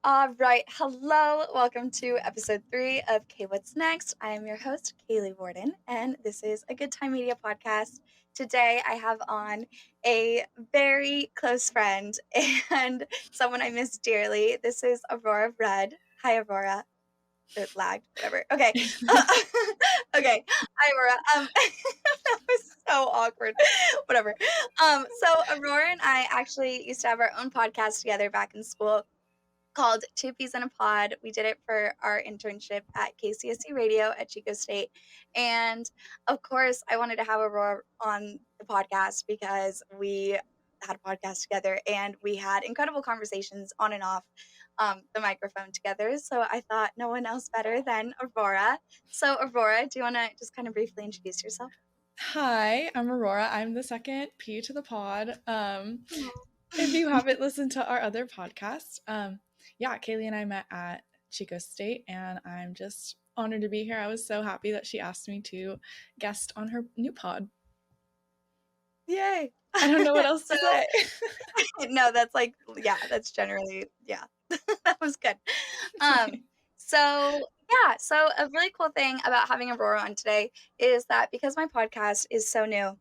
All right. Hello. Welcome to Ep.3 of What's Next. I am your host, Kaylee Warden, and this is a Good Time Media podcast. Today, I have on a very close friend and someone I miss dearly. This is Aurora Red. Hi, Aurora. It lagged, whatever. Okay. Okay. Hi, Aurora. That was so awkward. Whatever. So Aurora and I actually used to have our own podcast together back in school called Two Peas in a Pod. We did it for our internship at KCSC Radio at Chico State. And of course, I wanted to have Aurora on the podcast because we had a podcast together and we had incredible conversations on and off the microphone together. So I thought no one else better than Aurora. So, Aurora, do you want to just kind of briefly introduce yourself? Hi, I'm Aurora. I'm the second P to the pod. If you haven't listened to our other podcast, yeah, Kaylee and I met at Chico State, and I'm just honored to be here. I was so happy that she asked me to guest on her new pod. Yay! I don't know what else to say. No, that's like, yeah, that's generally, yeah, that was good. Um, so a really cool thing about having Aurora on today is that because my podcast is so new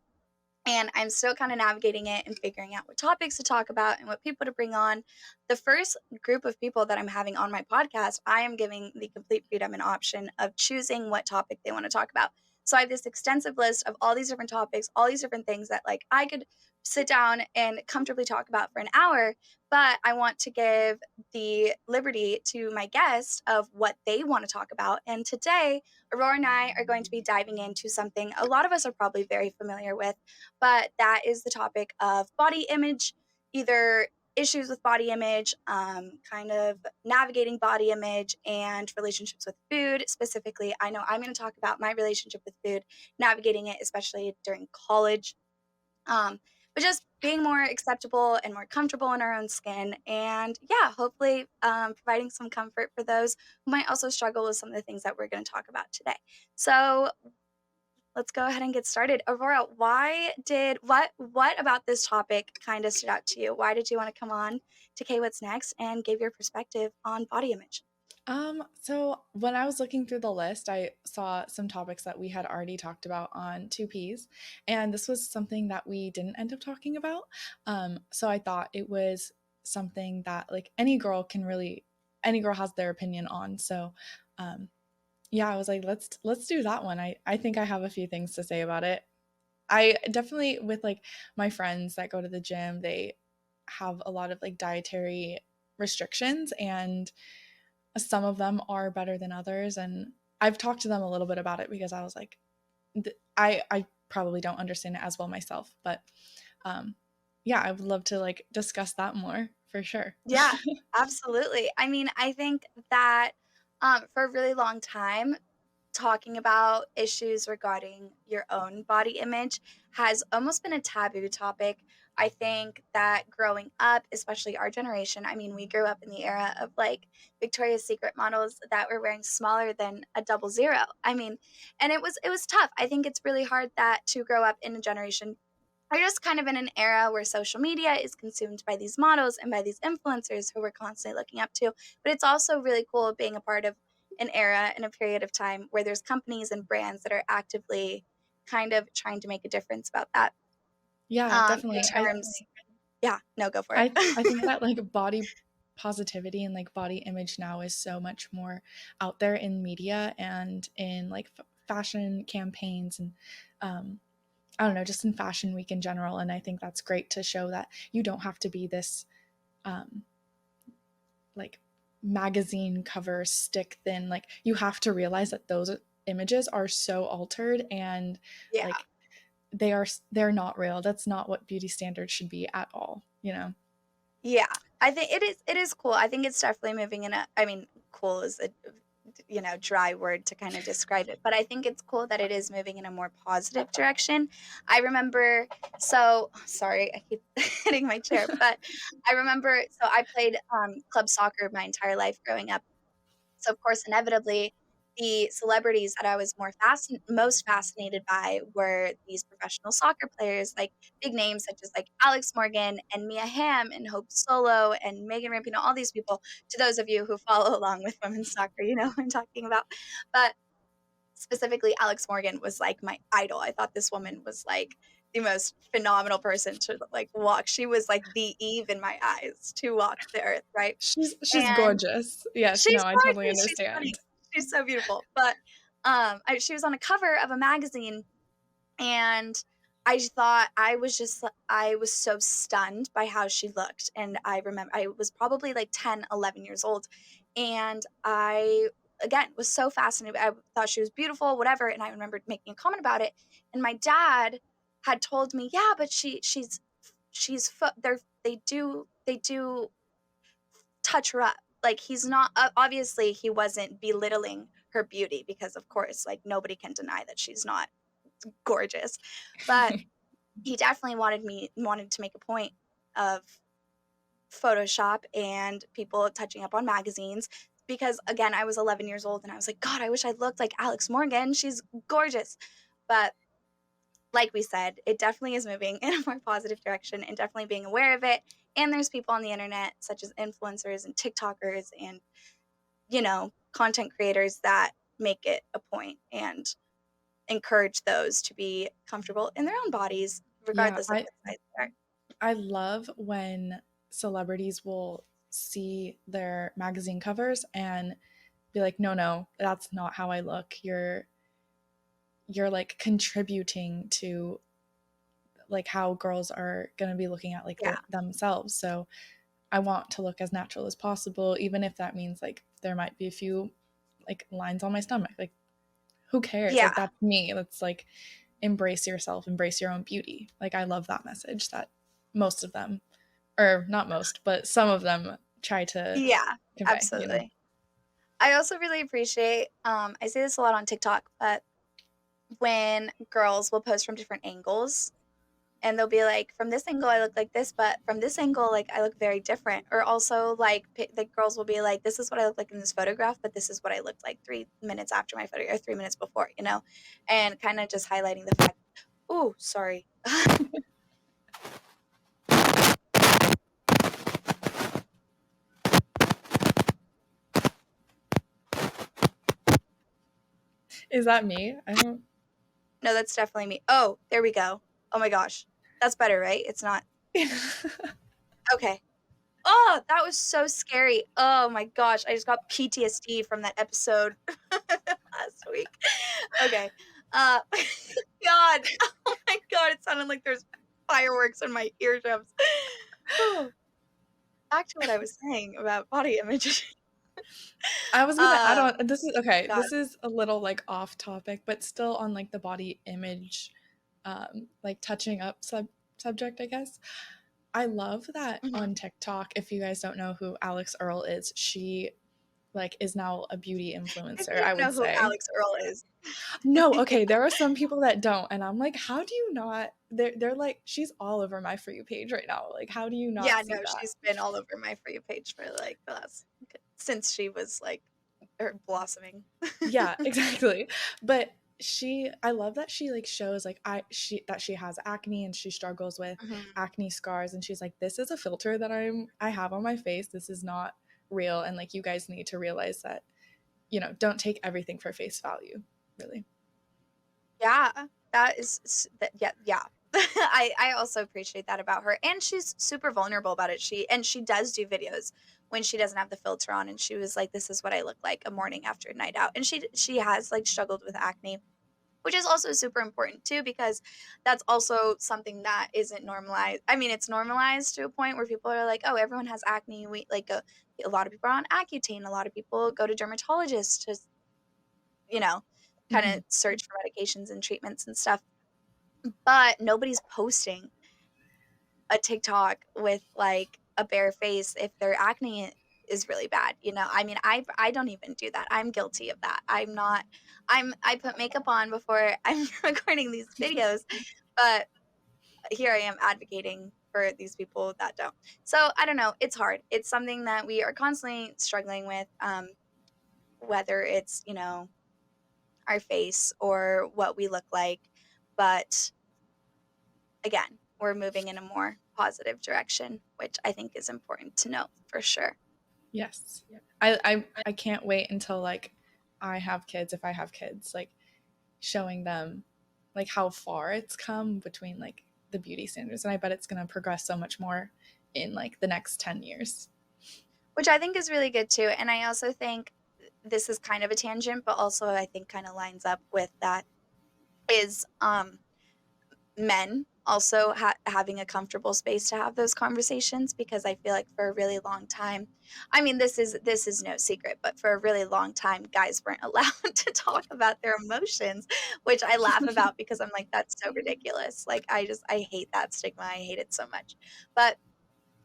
and I'm still kind of navigating it and figuring out what topics to talk about and what people to bring on, the first group of people that I'm having on my podcast, I am giving the complete freedom and option of choosing what topic they want to talk about. So I have this extensive list of all these different topics, all these different things that like I could sit down and comfortably talk about for an hour, but I want to give the liberty to my guests of what they want to talk about. And today, Aurora and I are going to be diving into something a lot of us are probably very familiar with, but that is the topic of body image, either issues with body image, kind of navigating body image and relationships with food. Specifically, I know I'm going to talk about my relationship with food, navigating it, especially during college. Um, but just being more acceptable and more comfortable in our own skin. And yeah, hopefully providing some comfort for those who might also struggle with some of the things that we're going to talk about today. So let's go ahead and get started. Aurora, what about this topic kind of stood out to you? Why did you want to come on to What's Next and give your perspective on body image? So when I was looking through the list, I saw some topics that we had already talked about on 2Ps, and this was something that we didn't end up talking about. So I thought it was something that like any girl has their opinion on. So, yeah, I was like, let's do that one. I think I have a few things to say about it. I definitely with like my friends that go to the gym, they have a lot of like dietary restrictions and some of them are better than others, and I've talked to them a little bit about it because I was like I probably don't understand it as well myself, but yeah, I would love to like discuss that more for sure. Yeah, absolutely. I mean, I think that for a really long time, talking about issues regarding your own body image has almost been a taboo topic. I think that growing up, especially our generation, I mean, we grew up in the era of like Victoria's Secret models that were wearing smaller than a double zero. I mean, and it was tough. I think it's really hard that to grow up in a generation are just kind of in an era where social media is consumed by these models and by these influencers who we're constantly looking up to. But it's also really cool being a part of an era and a period of time where there's companies and brands that are actively kind of trying to make a difference about that. Yeah, In definitely. terms, yeah, no, go for it. I think that like body positivity and like body image now is so much more out there in media and in like fashion campaigns and I don't know, just in fashion week in general. And I think that's great to show that you don't have to be this um, like magazine cover stick thin. Like you have to realize that those images are so altered and Yeah. like they're not real. That's not what beauty standards should be at all, you know? Yeah, I think it is cool. I think it's definitely moving in a I mean, cool is a dry word to kind of describe it, but I think it's cool that it is moving in a more positive direction. I remember sorry, I keep hitting my chair, but I remember I played club soccer my entire life growing up. So of course, inevitably the celebrities that I was most fascinated by were these professional soccer players, like, big names such as, like, Alex Morgan and Mia Hamm and Hope Solo and Megan Rapinoe, all these people. To those of you who follow along with women's soccer, you know who I'm talking about. But specifically, Alex Morgan was, like, my idol. I thought this woman was, like, the most phenomenal person to, like, walk. She was, like, the Eve in my eyes to walk the earth, right? She's And gorgeous. Yes, she's no, I totally gorgeous, she's understand. stunning, she's so beautiful, but, she was on a cover of a magazine, and I just thought I was so stunned by how she looked, and I remember I was probably, like, 10, 11 years old, and I, again, was so fascinated. I thought she was beautiful, whatever, and I remembered making a comment about it, and my dad had told me, "Yeah, but she's they do touch her up." Like, he's not obviously, he wasn't belittling her beauty because, of course, like, nobody can deny that she's not gorgeous, but he definitely wanted to make a point of Photoshop and people touching up on magazines because, again, I was 11 years old and I was like, "God, I wish I looked like Alex Morgan, she's gorgeous." But like we said, it definitely is moving in a more positive direction and definitely being aware of it, and there's people on the internet such as influencers and TikTokers and, content creators that make it a point and encourage those to be comfortable in their own bodies, Yeah, regardless of what size they are. I love when celebrities will see their magazine covers and be like, "No, no, that's not how I look. You're like contributing to like how girls are going to be looking at like Yeah. themselves. So I want to look as natural as possible, even if that means like there might be a few like lines on my stomach. Like, who cares? Like, Yeah. that's me. That's like, embrace yourself, embrace your own beauty. Like, I love that message that most of them, or not most, but some of them try to Yeah, convey, you know? absolutely. I also really appreciate, I see this a lot on TikTok, but when girls will post from different angles and they'll be like, "From this angle, I look like this, but from this angle, like, I look very different." Or also, like, the girls will be like, "This is what I look like in this photograph, but this is what I looked like 3 minutes after my photo or 3 minutes before," you know? And kind of just highlighting the fact, oh, sorry. Is that me? I don't. No, that's definitely me. Oh, there we go. Oh my gosh. That's better, right? It's not okay. Oh, that was so scary. Oh my gosh, I just got PTSD from that episode last week. Okay. Uh, God. Oh my god, it sounded like there's fireworks in my eardrums. Oh, back to what I was saying about body image. I was gonna add Um, on. This is okay. God. This is a little like off topic, but still on like the body image, like touching up subject, I guess. I love that Mhm. on TikTok. If you guys don't know who Alex Earl is, she like is now a beauty If influencer, you I don't know would who say. Alex Earl is. No, okay, there are some people that don't, and I'm like, how do you not? They're like, she's all over my For You page right now. Like, how do you Yeah, not no, see that? she's been all over my For You page for, like, the last since she was, like, blossoming. Yeah, exactly. But I love that she like shows like she has acne and she struggles with Mhm. acne scars, and she's like, this is a filter that I have on my face. This is not real, and like you guys need to realize that, don't take everything for face value, really. Yeah, that is that, yeah, yeah. I also appreciate that about her, and she's super vulnerable about it. She does do videos when she doesn't have the filter on, and she was like, "This is what I look like a morning after a night out," and she has like struggled with acne, which is also super important too because that's also something that isn't normalized. I mean, it's normalized to a point where people are like, "Oh, everyone has acne." We like a lot of people are on Accutane. A lot of people go to dermatologists to you know kind Hmm. of search for medications and treatments and stuff, but nobody's posting a TikTok with, like, a bare face if their acne is really bad, you know? I mean, I don't even do that. I'm guilty of that. I put makeup on before I'm recording these videos, but here I am advocating for these people that don't. So, I don't know, it's hard. It's something that we are constantly struggling with, whether it's, our face or what we look like. But again, we're moving in a more positive direction, which I think is important to note for sure. Yes. I can't wait until like I have kids, if I have kids, like showing them like how far it's come between like the beauty standards, and I bet it's going to progress so much more in like the next 10 years. Which I think is really good too. And I also think this is kind of a tangent, but also I think kind of lines up with that is men also having a comfortable space to have those conversations, because I feel like for a really long time, I mean, this is no secret, but for a really long time guys weren't allowed to talk about their emotions, which I laugh about because I'm like, that's so ridiculous. Like, I hate that stigma, I hate it so much. But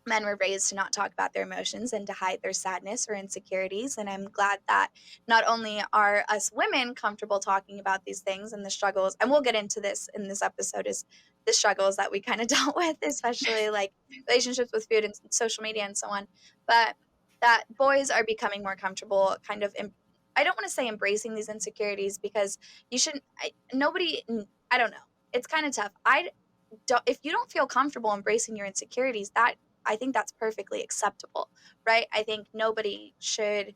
men were raised to not talk about their emotions and to hide their sadness or insecurities. And I'm glad that not only are us women comfortable talking about these things and the struggles, and we'll get into this in this episode, is the struggles that we kind of dealt with, especially like relationships with food and social media and so on. But that boys are becoming more comfortable kind of, I don't want to say embracing these insecurities, because you shouldn't, nobody, I don't know. It's kind of tough. If you don't feel comfortable embracing your insecurities, that I think that's perfectly acceptable, right? I think nobody should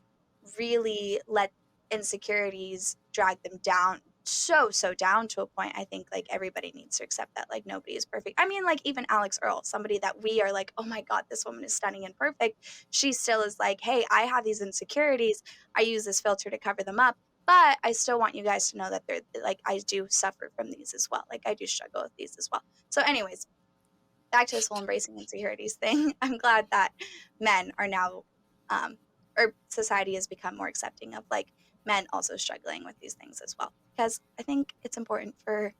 really let insecurities drag them down so down to a point. I think like everybody needs to accept that like nobody is perfect. I mean, like even Alex Earl, somebody that we are like, oh my God, this woman is stunning and perfect. She still is like, hey, I have these insecurities. I use this filter to cover them up. But I still want you guys to know that they're like, I do suffer from these as well. Like I do struggle with these as well. So, anyways, back to this whole embracing insecurities thing. I'm glad that men are now, um, or society has become more accepting of like men also struggling with these things as well. Because I think it's important for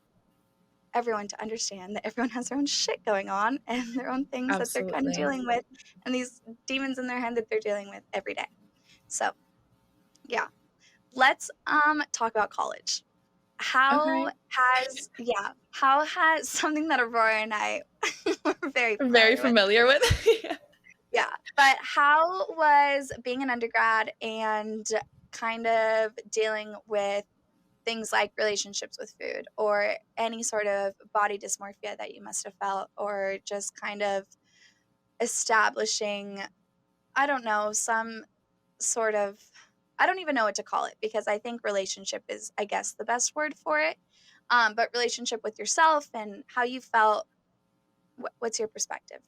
everyone to understand that everyone has their own shit going on and their own things that they're kind of Absolutely. dealing with, and these demons in their head that they're dealing with every day. So, yeah, let's talk about college. Okay. How has something that Aurora and I were very I'm very familiar with. familiar with. Yeah. Yeah, but how was being an undergrad and kind of dealing with things like relationships with food or any sort of body dysmorphia that you must have felt, or just kind of establishing, I don't know, some sort of, I don't even know what to call it, because I think relationship is, I guess, the best word for it. But relationship with yourself and how you felt, what's your perspective?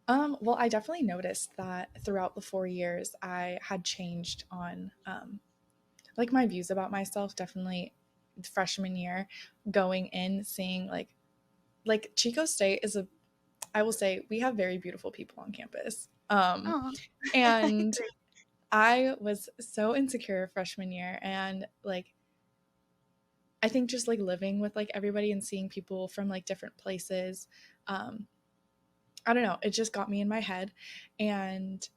Well, I definitely noticed that throughout the 4 years, I had changed on like my views about myself. Definitely, freshman year, going in, seeing like Chico State is a. I will say we have very beautiful people on campus, Oh, I and agree. I was so insecure freshman year, and like I think just like living with like everybody and seeing people from like different places, um, I don't know, it just got me in my head, and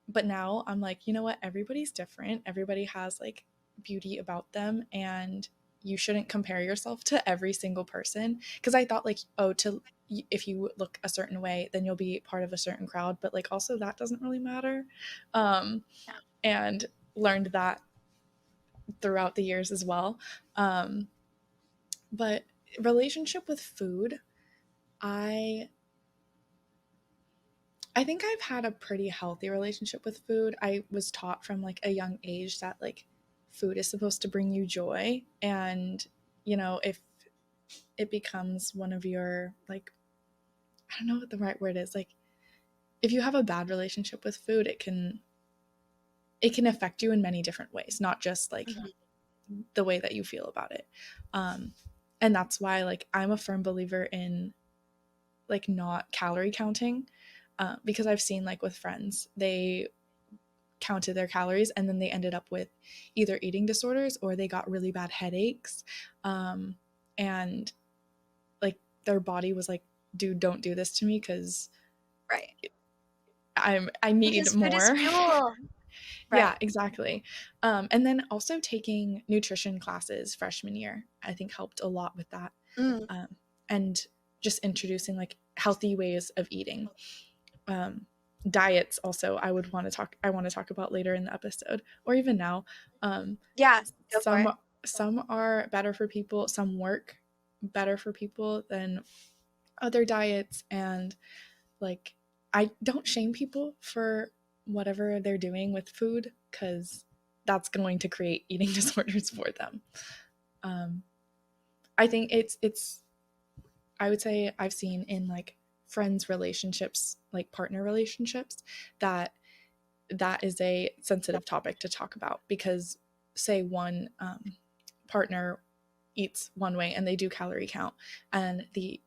but now I'm like, you know what? Everybody's different. Everybody has like beauty about them, and you shouldn't compare yourself to every single person. Because I thought like, oh, to if you look a certain way, then you'll be part of a certain crowd. But like, also that doesn't really matter. Um, Yeah. and learned that throughout the years as well. Um, but relationship with food, I I think I've had a pretty healthy relationship with food. I was taught from like a young age that like food is supposed to bring you joy, and if it becomes one of your like, I don't know what the right word is, like if you have a bad relationship with food, it can affect you in many different ways, not just like Mhm. the way that you feel about it. Um and that's why like I'm a firm believer in like not calorie counting, because I've seen like with friends, they counted their calories and then they ended up with either eating disorders or they got really bad headaches, and like their body was like, dude, don't do this to me because Right. I need Because food is more. fuel. Yeah, Right. exactly. And then also taking nutrition classes freshman year, I think helped a lot with that. Mm, And just introducing like healthy ways of eating. um, Diets also I want to talk about later in the episode, or even now. um, yeah, go for some it. some are better for people, some work better for people than other diets. And like, I don't shame people for whatever they're doing with food, because that's going to create eating disorders for them. um, I think it's I would say I've seen in like friends relationships, like partner relationships, that that is a sensitive topic to talk about, because say one partner eats one way and they do calorie count and the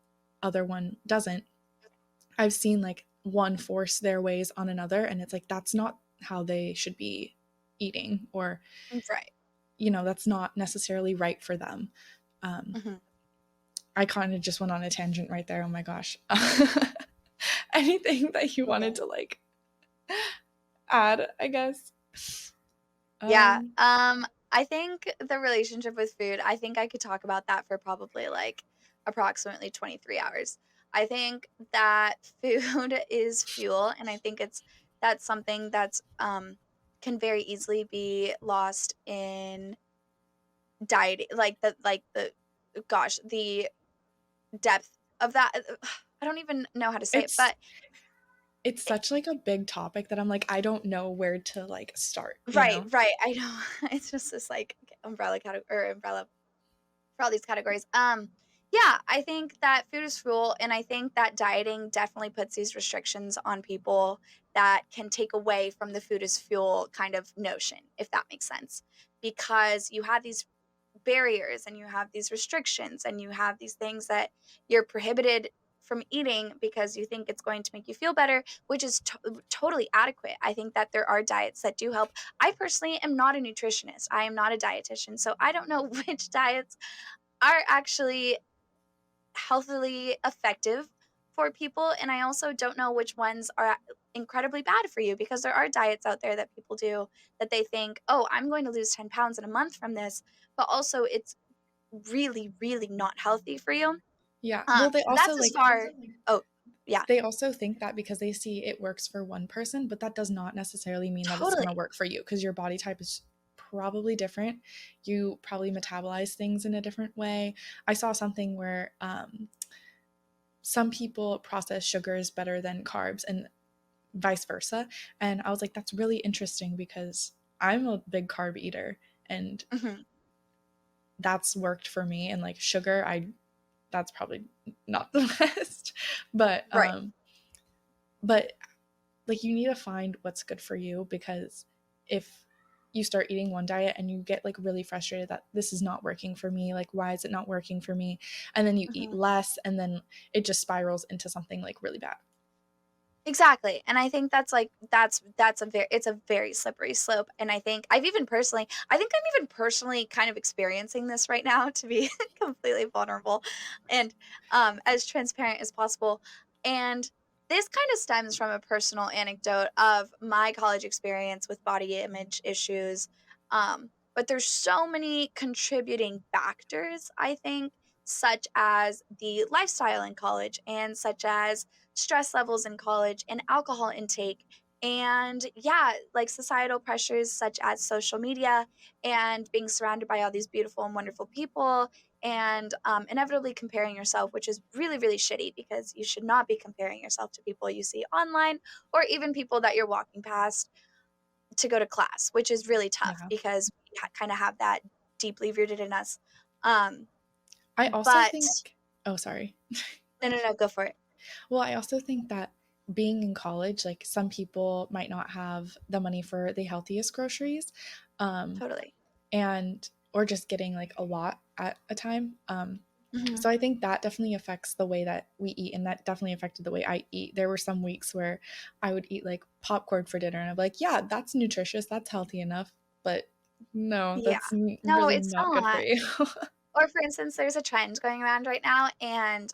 other one doesn't. I've seen like one force their ways on another, and it's like that's not how they should be eating, or Right. that's not necessarily right for them. um, Mhm. I kind of just went on a tangent right there. Oh my gosh. Anything that you wanted to like add, I guess? Yeah, um I think the relationship with food, I think I could talk about that for probably, like, approximately 23 hours. I think that food is fuel, and I think that's something that's, can very easily be lost in dieting, like the gosh, the depth of that, I don't even know how to say it, it's but it's such like a big topic that I'm like, I don't know where to like start. right, right, I know. It's just this, like, umbrella category or umbrella for all these categories. Yeah, I think that food is fuel, and I think that dieting definitely puts these restrictions on people that can take away from the food is fuel kind of notion, if that makes sense. Because you have these barriers and you have these restrictions and you have these things that you're prohibited from eating because you think it's going to make you feel better, which is totally adequate. I think that there are diets that do help. I personally am not a nutritionist. I am not a dietitian. So I don't know which diets are actually healthily effective for people, and I also don't know which ones are incredibly bad for you, because there are diets out there that people do that they think, "Oh, I'm going to lose 10 pounds in a month from this," but also it's really, really not healthy for you. Yeah, well, So that's as far. Oh, yeah, they also think that because they see it works for one person, but that does not necessarily mean that it's going totally. to work for you, because your body type is probably different. You probably metabolize things in a different way. I saw something where some people process sugars better than carbs, and vice versa. And I was like, that's really interesting, because I'm a big carb eater, and Mhm, that's worked for me. And like sugar, I that's probably not the best. but right. um but like, you need to find what's good for you, because if you start eating one diet and you get like really frustrated that this is not working for me, like why is it not working for me, and then you eat Mhm. less, and then it just spirals into something like really bad. Exactly, and I think that's a very it's a very slippery slope, and I think I'm even personally kind of experiencing this right now, to be completely vulnerable and, as transparent as possible, and this kind of stems from a personal anecdote of my college experience with body image issues, but there's so many contributing factors, I think, such as the lifestyle in college and such as stress levels in college and alcohol intake and yeah, like societal pressures such as social media and being surrounded by all these beautiful and wonderful people and inevitably comparing yourself, which is really really shitty because you should not be comparing yourself to people you see online or even people that you're walking past to go to class, which is really tough Yeah. because we kind of have that deeply rooted in us. um, I also but think, oh, sorry. no no no, go for it. Well, I also think that being in college, like some people might not have the money for the healthiest groceries. Um, Totally. and or just getting like a lot at a time. Hmm. So I think that definitely affects the way that we eat, and that definitely affected the way I eat. There were some weeks where I would eat like popcorn for dinner, and I'm like, yeah, that's nutritious, that's healthy enough, but no, Yeah. that's No, really it's not good for not. you. Or for instance, there's a trend going around right now, and,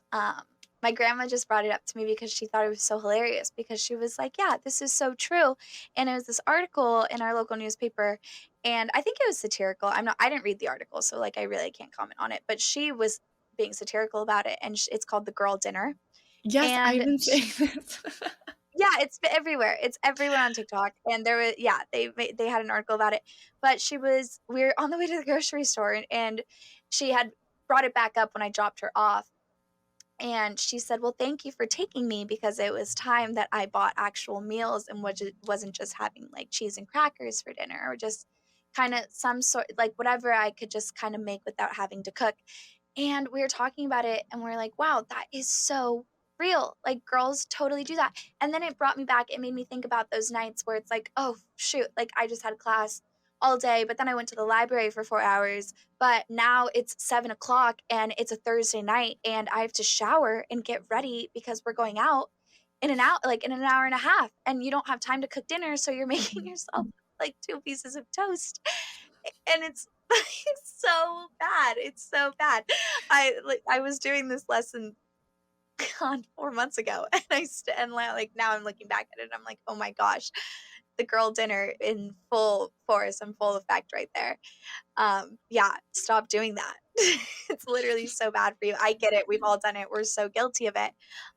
my grandma just brought it up to me because she thought it was so hilarious because she was like, "Yeah, this is so true," and it was this article in our local newspaper, and I think it was satirical. I didn't read the article, so, like, I really can't comment on it, but she was being satirical about it, and it's called The Girl Dinner, Yes, I've and been saying this. Yeah, everywhere. It's everywhere on TikTok, and there was yeah, they had an article about it, but we were on the way to the grocery store, and she had brought it back up when I dropped her off, and she said, "Well, thank you for taking me because it was time that I bought actual meals and wasn't just having, like, cheese and crackers for dinner or just kinda some sort like, whatever I could just kinda make without having to cook." And we were talking about it and we're like, wow, that is so real. Like girls totally do that. And then it brought me back. It made me think about those nights where it's like, oh, shoot, like I just had class all day, but then I went to the library for 4 hours. But now it's 7 o'clock and it's a Thursday night and I have to shower and get ready because we're going out like in an hour and a half. And you don't have time to cook dinner. So you're making Mhm. yourself like two pieces of toast. And it's it's so bad. It's so bad. I was doing this lesson God 4 months ago, and like, now I'm looking back at it, and I'm like, "Oh my gosh, the girl dinner in full force and full effect right there." Yeah, stop doing that. It's literally so bad for you. I get it, we've all done it, we're so guilty of it.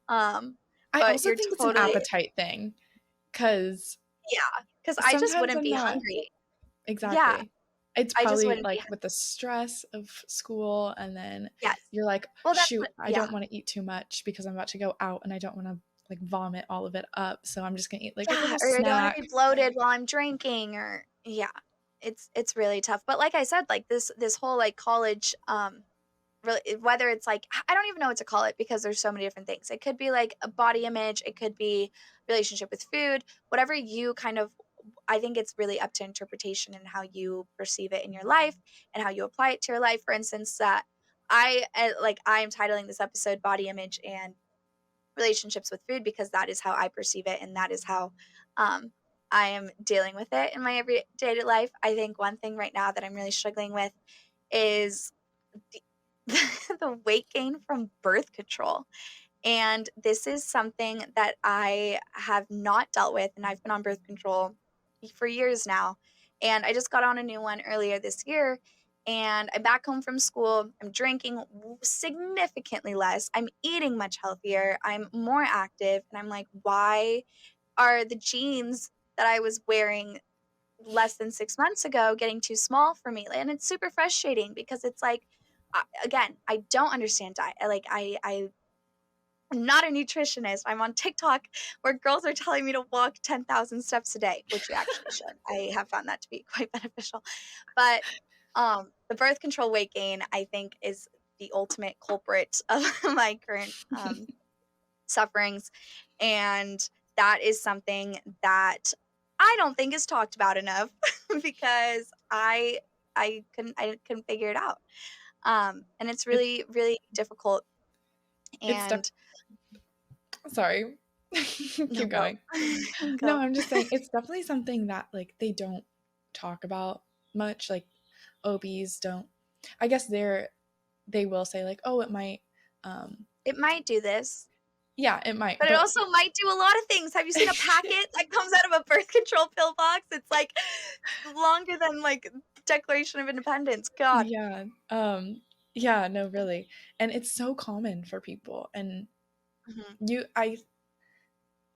Um, I but also you're think it's an totally appetite thing, because yeah, because I just sometimes wouldn't I'm be not. hungry. Yeah, Exactly. It's I just probably, wouldn't be like, with the stress of school, and then yes. you're like, Well, that's "Shoot, what I yeah. don't wanna eat too much because I'm about to go out, and I don't wanna, like, vomit all of it up, so I'm just gonna eat, like, a Yeah, little or I don't wanna snack." be bloated while I'm drinking or yeah, it's really tough, but like I said, like, this whole, like, college, really whether it's, like I don't even know what to call it because there's so many different things. It could be, like, a body image, it could be relationship with food, whatever you kind of I think it's really up to interpretation and how you perceive it in your life and how you apply it to your life. For instance, that I'm titling this episode "Body Image and relationships with food because that is how I perceive it and that is how um, I am dealing with it in my everyday life. I think one thing right now that I'm really struggling with is the, the weight gain from birth control. And this is something that I have not dealt with, and I've been on birth control for years now. And I just got on a new one earlier this year. And I'm back home from school. I'm drinking significantly less. I'm eating much healthier. I'm more active. And I'm like, why are the jeans that I was wearing less than 6 months ago getting too small for me? And it's super frustrating because it's like, again, I don't understand diet. I'm not a nutritionist. I'm on TikTok where girls are telling me to walk 10,000 steps a day, which you actually should. I have found that to be quite beneficial. But the birth control weight gain, I think, is the ultimate culprit of my current sufferings. And that is something that I don't think is talked about enough because I couldn't figure it out. And it's It really, really difficult. it's def And sorry. no, Keep go. going. No, Go. I'm just saying it's definitely something that, like, they don't talk about much, like, OBs don't. I guess they will say, like, "Oh, it might," um It might do this, yeah, it might, but it but also might do a lot of things. Have you seen a packet that comes out of a birth control pill box? It's, like, longer than, like, Declaration of Independence. God. yeah, yeah, no, really, and it's so common for people, and Mhm, you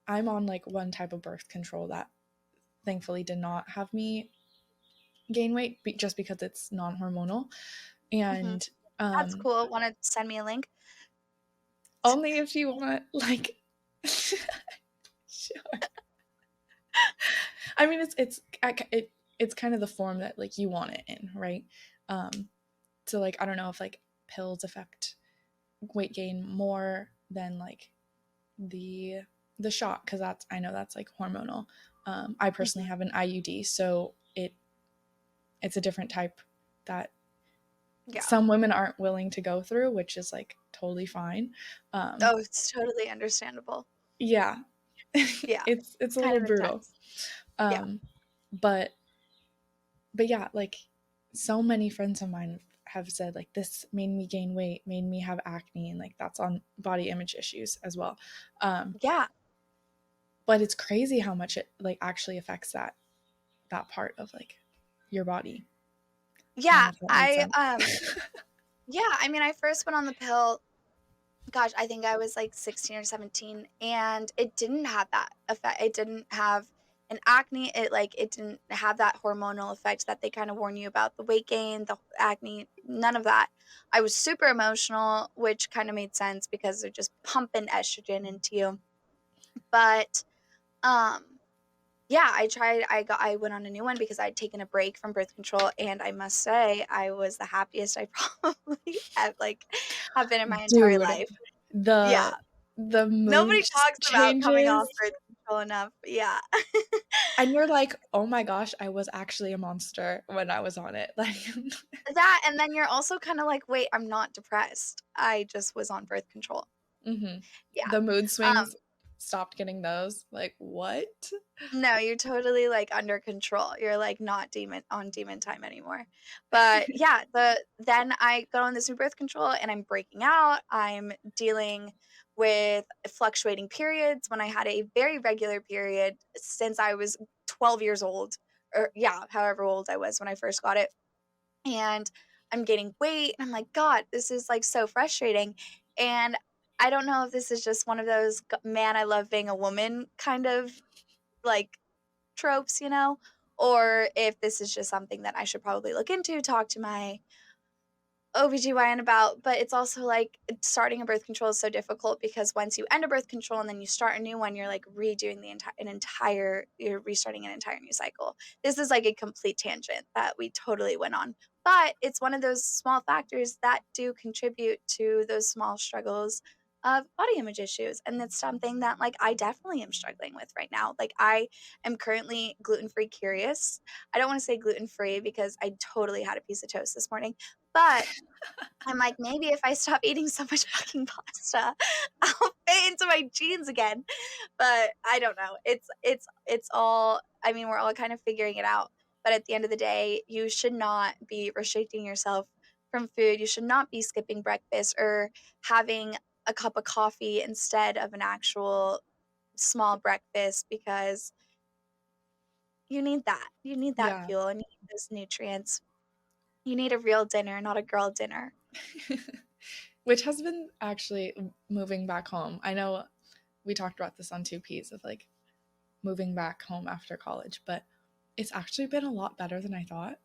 I'm on, like, one type of birth control that thankfully did not have me gain weight, just because it's non-hormonal, mhm. and, That's cool. Wanna send me a link? only if you want, like sure. I mean, it's kind of the form that, like, you want it in, right? Um, so, like, I don't know if, like, pills affect weight gain more than, like, the the shot, because I know that's, like, hormonal. I personally Mhm. have an IUD, so it's a different type that Yeah. some women aren't willing to go through, which is, like, totally fine. Um, Oh, it's totally understandable. yeah, Yeah. it's It's a kind little of brutal. intense. Yeah. Um, but yeah, like, so many friends of mine have said, like, this made me gain weight, made me have acne, and, like, that's on body image issues as well. Um, Yeah. but it's crazy how much it, like, actually affects that part of, like, your body. I don't know Yeah. if that made sense. Yeah, I mean, I first went on the pill gosh, I think I was like 16 or 17, and it didn't have that effect. It didn't have an acne. It didn't have that hormonal effect that they kind of warn you about, the weight gain, the acne, none of that. I was super emotional, which kind of made sense because they're just pumping estrogen into you. But um yeah, I went on a new one because I'd taken a break from birth control, and I must say I was the happiest I probably have been in my entire Dude, life. Yeah. the the Nobody mood talks about coming off changes, birth control enough. Yeah. and you're like, "Oh my gosh, I was actually a monster when I was on it." Like That, and then you're also kinda like, "Wait, I'm not depressed. I just was on birth control." mhm. Yeah. The mood Um swings stopped getting those. Like, "What?" No, you're totally, like, under control. You're, like, not demon time anymore. But, yeah, then I go on this new birth control, and I'm breaking out. I'm dealing with fluctuating periods when I had a very regular period since I was 12 years old, or yeah, however old I was when I first got it, and I'm gaining weight, and I'm like, "God, this is, like, so frustrating." And I don't know if this is just one of those g "Man, I love being a woman" kind of, like, tropes, or if this is just something that I should probably look into, talk to my OBGYN about. But it's also like starting a birth control is so difficult because once you end a birth control and then you start a new one, you're like redoing you're restarting an entire new cycle. This is like a complete tangent that we totally went on. But it's one of those small factors that do contribute to those small struggles of body image issues. And it's something that like I definitely am struggling with right now. Like I am currently gluten-free curious. I don't want to say gluten-free because I totally had a piece of toast this morning. But I'm like, "Maybe if I stop eating so much fucking pasta, I'll fit into my jeans again." But I don't know. It's all I mean, we're all kind of figuring it out. But at the end of the day, you should not be restricting yourself from food. You should not be skipping breakfast or having a cup of coffee instead of an actual small breakfast because you need that. You need that Yeah. fuel and you need those nutrients. You need a real dinner, not a girl dinner. Which has been actually moving back home. I know we talked about this on 2Ps of like moving back home after college, but it's actually been a lot better than I thought.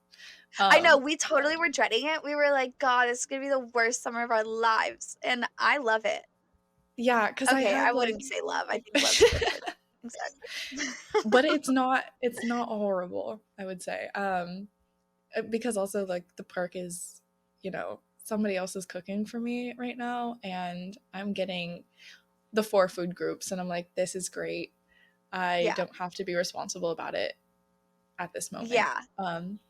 I know, Um, we totally were dreading it. We were like, "God, this is gonna be the worst summer of our lives," and I love it. yeah, because I Okay, I had like wouldn't say love, I think love's a little bit excessive. but it's not horrible, I would say. Because also like the perk is, somebody else is cooking for me right now and I'm getting the 4 food groups and I'm like, this is great. I Yeah, don't have to be responsible about it at this moment. yeah,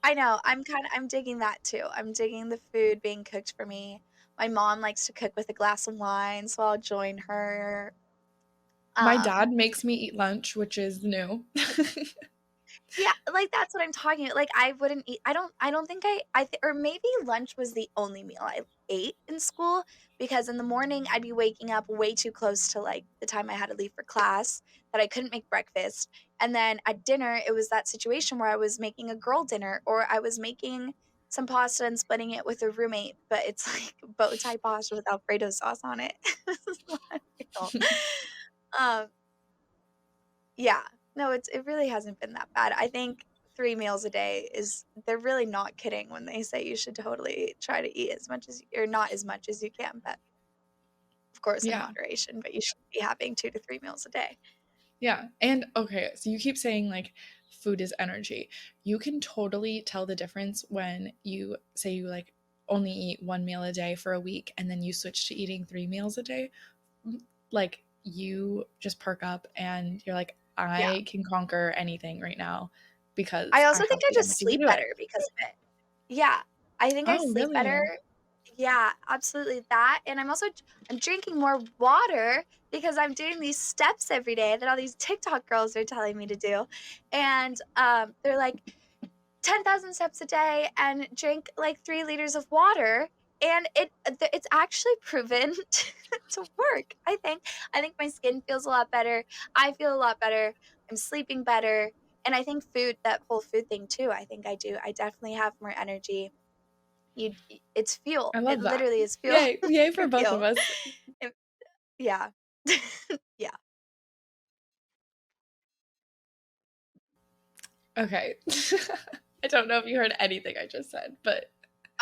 I know, I'm digging that too. I'm digging the food being cooked for me. My mom likes to cook with a glass of wine, so I'll join her. My Um dad makes me eat lunch, which is new. Yeah, like, that's what I'm talking about, like, I wouldn't eat I don't think or maybe lunch was the only meal I ate in school, because in the morning, I'd be waking up way too close to, like, the time I had to leave for class that I couldn't make breakfast, and then at dinner, it was that situation where I was making a girl dinner, or I was making some pasta and splitting it with a roommate, but it's, like, bow tie pasta with Alfredo sauce on it. This is not real. Um yeah. No, it really hasn't been that bad. I think 3 meals a day is they're really not kidding when they say you should totally try to eat as much as or not as much as you can, but of course in Yeah. moderation, but you should be having 2 to 3 meals a day. Yeah. And okay, so you keep saying like food is energy. You can totally tell the difference when you say you like only eat 1 meal a day for a week and then you switch to eating 3 meals a day. Like you just perk up and you're like, Yeah. I can conquer anything right now I because I also think have I the just energy to sleep do it. better because of it. Yeah. I think I Oh, sleep better. really? Yeah, absolutely that, and I'm drinking more water because I'm doing these steps every day that all these TikTok girls are telling me to do, and, they're like, 10,000 steps a day and drink like 3 liters of water, and it's actually proven to work, I think. I think my skin feels a lot better, I feel a lot better, I'm sleeping better, and I think that whole food thing too, I definitely have more energy. It's fuel. I It love that. literally is fuel. Yay. Yay for Pure both of fuel. us. Yeah. Yeah. Okay. I don't know if you heard anything I just said, but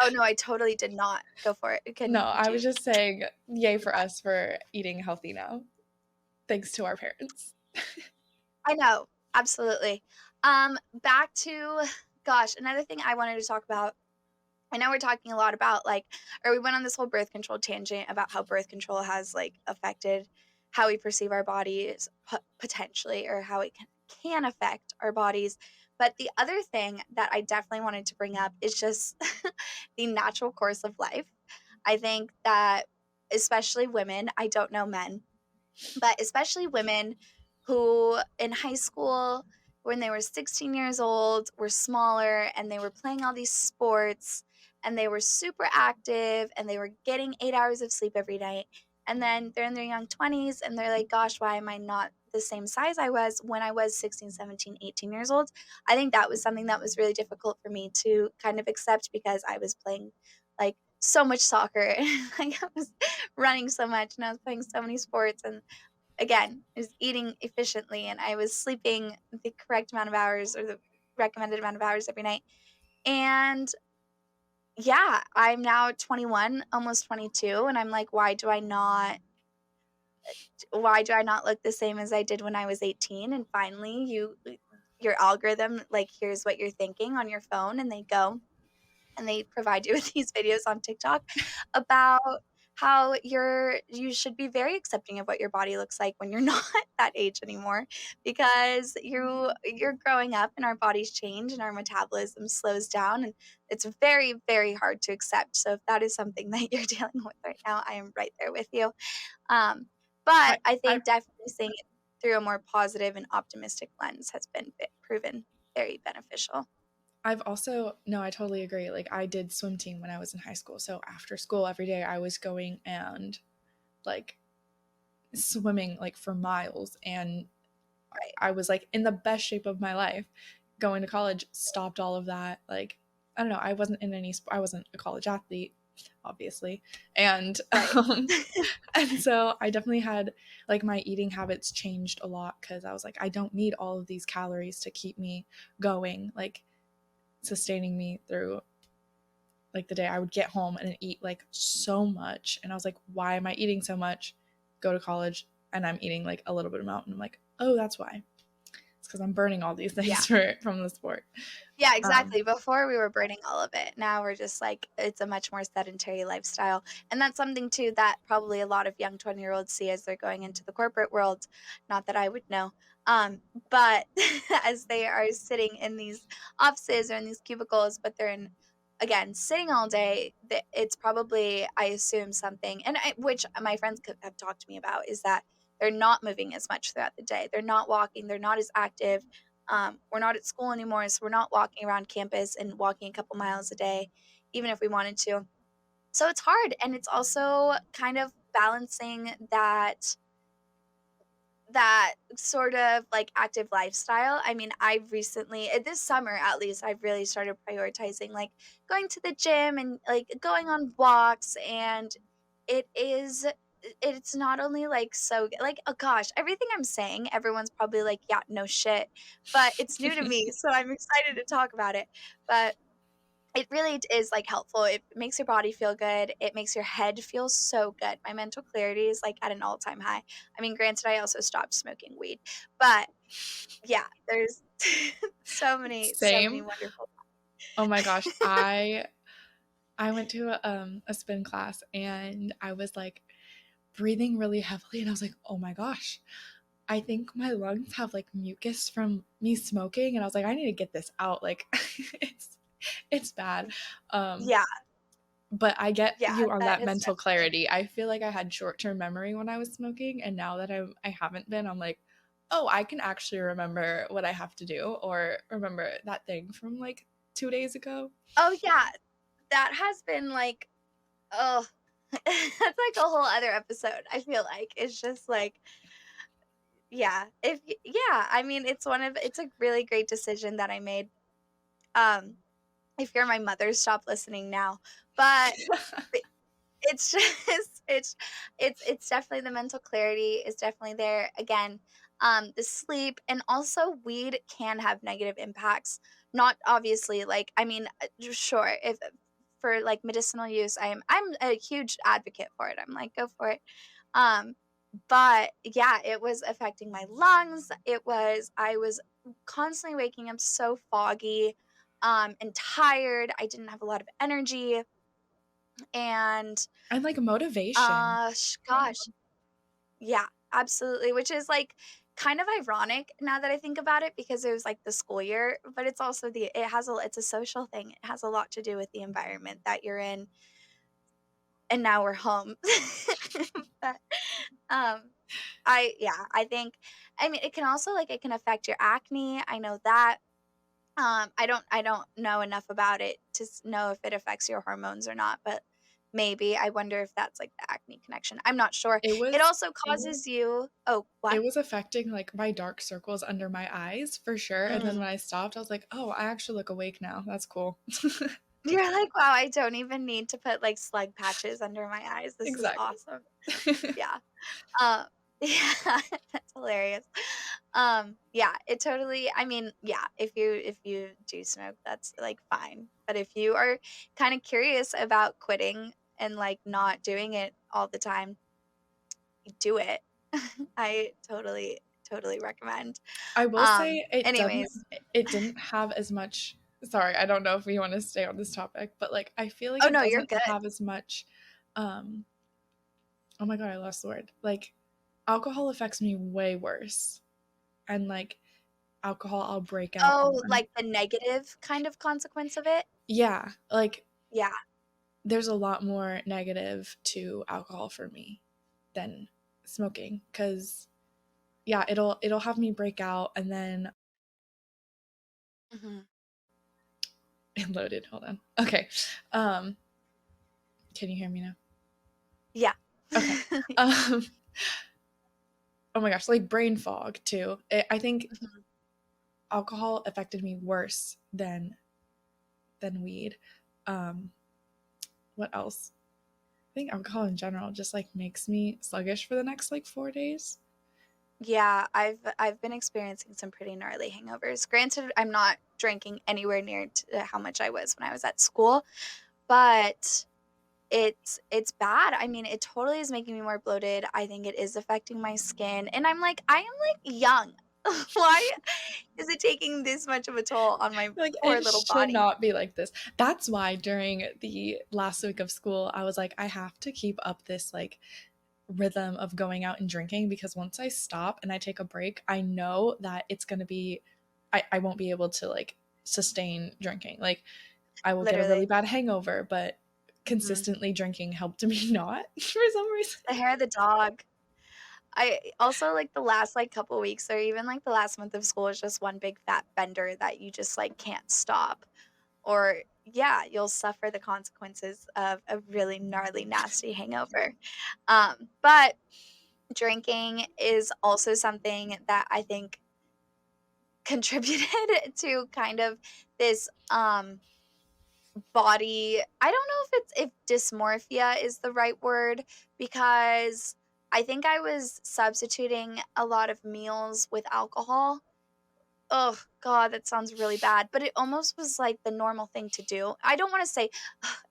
Oh, no, I totally did not. Go for it. no, Could I you was just saying yay repeat for that? us for eating healthy now, thanks to our parents. I know, absolutely. Back to gosh, another thing I wanted to talk about. I know we're talking a lot about like, or we went on this whole birth control tangent about how birth control has like affected how we perceive our bodies potentially, or how it can affect our bodies. But the other thing that I definitely wanted to bring up is just the natural course of life. I think that especially women, I don't know men, but especially women who in high school, when they were 16 years old, were smaller and they were playing all these sports and they were super active and they were getting 8 hours of sleep every night. And then they're in their young 20s and they're like, gosh, why am I not the same size I was when I was 16, 17, 18 years old? I think that was something that was really difficult for me to kind of accept because I was playing like so much soccer and like I was running so much and I was playing so many sports and again, I was eating efficiently and I was sleeping the correct amount of hours or the recommended amount of hours every night. And yeah, I'm now 21, almost 22, and I'm like, why do I not look the same as I did when I was 18? And finally, your algorithm like here's what you're thinking on your phone and they go and they provide you with these videos on TikTok about how you should be very accepting of what your body looks like when you're not that age anymore because you're growing up and our bodies change and our metabolism slows down and it's very very hard to accept. So if that is something that you're dealing with right now, I am right there with you. Um, I but I I think definitely seeing it through a more positive and optimistic lens has been proven very beneficial. I've also no, I totally agree. Like I did swim team when I was in high school. So after school every day I was going and like swimming like for miles and Right. I was like in the best shape of my life. Going to college stopped all of that. Like I don't know, I wasn't in any I wasn't a college athlete obviously. And Right. and so I definitely had like my eating habits changed a lot cuz I was like I don't need all of these calories to keep me going, like sustaining me through like the day. I would get home and eat like so much and I was like why am I eating so much? Go to college and I'm eating like a little bit amount and I'm like oh that's why it's because I'm burning all these Yeah. things from the sport. Yeah, um exactly. Before we were burning all of it. Now we're just like it's a much more sedentary lifestyle. And that's something too that probably a lot of young 20-year-olds see as they're going into the corporate world. Not that I would know. But as they are sitting in these offices or in these cubicles, but they're in again sitting all day, it's probably I assume something and which my friends have talked to me about is that they're not moving as much throughout the day. They're not walking, they're not as active. We're not at school anymore, so we're not walking around campus and walking a couple miles a day, even if we wanted to. So it's hard, and it's also kind of balancing that sort of like active lifestyle. I mean, I've recently, this summer at least, I've really started prioritizing like going to the gym and like going on walks. And it is, it's not only like so, like, oh gosh, everything I'm saying, everyone's probably like, yeah, no shit. But it's new to me. So I'm excited to talk about it. But it really is, like, helpful. It makes your body feel good. It makes your head feel so good. My mental clarity is, like, at an all-time high. I mean, granted, I also stopped smoking weed, but yeah, there's so many Same. wonderful. Oh my gosh, I went to a spin class and I was like breathing really heavily and I was like oh my gosh, I think my lungs have like mucus from me smoking and I was like I need to get this out, like it's it's bad. um Yeah, but I get yeah, you on that that is mental definitely. clarity. I feel like I had short-term memory when I was smoking, and now that I haven't been, I'm like, oh, I can actually remember what I have to do, or remember that thing from like 2 days ago. Oh, yeah, that has been, like oh, that's like a whole other episode, I feel like. It's just like yeah, yeah, I mean, it's a really great decision that I made. Um, if you're my mother, stop listening now. But It's just it's definitely the mental clarity is definitely there. Again, the sleep and also weed can have negative impacts. Not obviously like I mean, sure, if for like medicinal use, I'm a huge advocate for it. I'm like, go for it. Um, but yeah, it was affecting my lungs. I was constantly waking up so foggy, and tired. I didn't have a lot of energy and And, like, motivation. Gosh, yeah, absolutely, which is, like, kind of ironic now that I think about it because it was, like, the school year, but it's also it's a social thing. It has a lot to do with the environment that you're in, and now we're home. But, um, I think I mean, it can also, like, it can affect your acne, I know that. I don't know enough about it to know if it affects your hormones or not, but maybe. I wonder if that's like the acne connection. I'm not sure. It It was also causes you oh, it what? was affecting, like, my dark circles under my eyes for sure, and then Mm. when I stopped, I was like, "Oh, I actually look awake now, that's cool." You're like, wow, I don't even need to put like slug patches under my eyes. This is Exactly. awesome. Yeah. Yeah, that's hilarious. Yeah, it totally I mean, yeah, if you do smoke, that's, like, fine. But if you are kinda curious about quitting and, like, not doing it all the time, do it. I totally recommend. I will say Anyways it didn't have as much. Sorry, I don't know if we wanna stay on this topic, but, like, I feel like oh, it no, you're doesn't good. have as much, um oh my god, I lost the word. Like, alcohol affects me way worse, and, like, alcohol, I'll break out Oh, on. like, the negative kind of consequence of it? Yeah, like, Yeah. there's a lot more negative to alcohol for me than smoking, because yeah, it'll have me break out, and then Mhm. it loaded, hold on. Okay, um, can you hear me now? Yeah. Okay, um, oh my gosh, like, brain fog too. I think Mhm. alcohol affected me worse than weed. Um, what else? I think alcohol in general just, like, makes me sluggish for the next, like, 4 days. Yeah, I've been experiencing some pretty gnarly hangovers. Granted, I'm not drinking anywhere near to how much I was when I was at school, but it's bad. I mean, it totally is making me more bloated. I think it is affecting my skin, and I'm like, I am like young. Why is it taking this much of a toll on my Like, poor it little should body? not be like this. That's why during the last week of school, I was like, I have to keep up this, like, rhythm of going out and drinking, because once I stop and I take a break, I know that it's gonna be I won't be able to, like, sustain drinking. Like, I will get a really Literally. bad hangover, but Mhm. consistently drinking helped me not for some reason. The hair of the dog. I also like the last like couple weeks or even like the last month of school is just one big fat bender that you just like can't stop. Or yeah, you'll suffer the consequences of a really gnarly, nasty hangover. But drinking is also something that I think contributed to kind of this body. I don't know if dysmorphia is the right word because I think I was substituting a lot of meals with alcohol. Oh god, that sounds really bad, but it almost was like the normal thing to do. I don't wanna say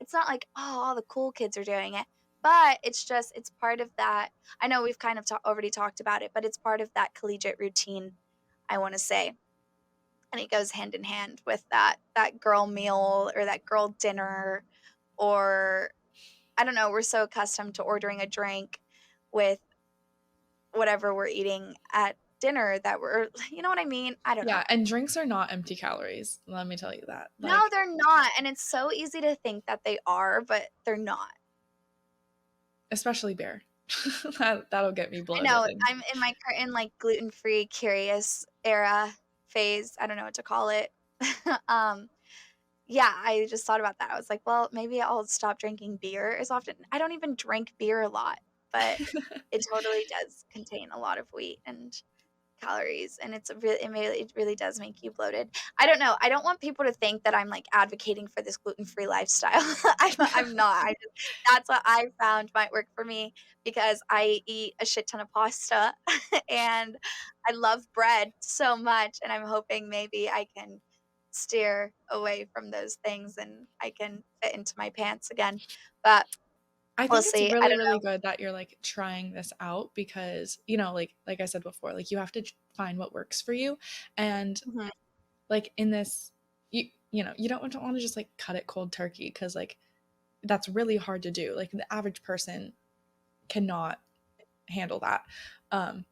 it's not like, "Oh, all the cool kids are doing it," but it's just it's part of that I know we've kind of already talked about it, but it's part of that collegiate routine, I wanna say, and it goes hand in hand with that girl meal or that girl dinner or I don't know, we're so accustomed to ordering a drink with whatever we're eating at dinner that we're you know what I mean? I don't know. Yeah, and drinks are not empty calories, let me tell you that. No, Like, they're not, and it's so easy to think that they are, but they're not. especially beer. That'll get me I bloated know, and I'm in my current, like, gluten-free curious era phase, I don't know what to call it. Um, yeah, I just thought about that, I was like, "Well, maybe I'll stop drinking beer as often." I don't even drink beer a lot, but it totally does contain a lot of wheat and calories, and it really does make you bloated. I don't know. I don't want people to think that I'm like advocating for this gluten-free lifestyle. I'm not. That's what I found might work for me because I eat a shit ton of pasta and I love bread so much, and I'm hoping maybe I can steer away from those things and I can fit into my pants again. But I we'll think it's see. I really, don't really good that you're like trying this out because, you know, like I said before, like you have to find what works for you. And know. Mhm. like in this, you know, you don't want to just like cut it cold turkey because like that's really hard to do. Like the average person cannot handle that. Um,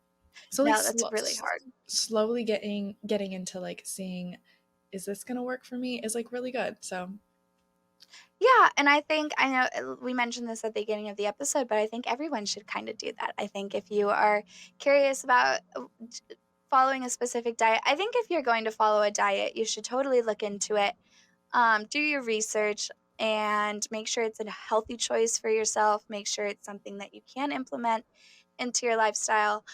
so like No, that's really hard. slowly getting into like seeing is this gonna work for me is like really good. So Yeah, and I know we mentioned this at the beginning of the episode, but I think everyone should kind of do that. I think if you are curious about following a specific diet, I think if you're going to follow a diet, you should totally look into it. Do your research and make sure it's a healthy choice for yourself. Make sure it's something that you can implement into your lifestyle.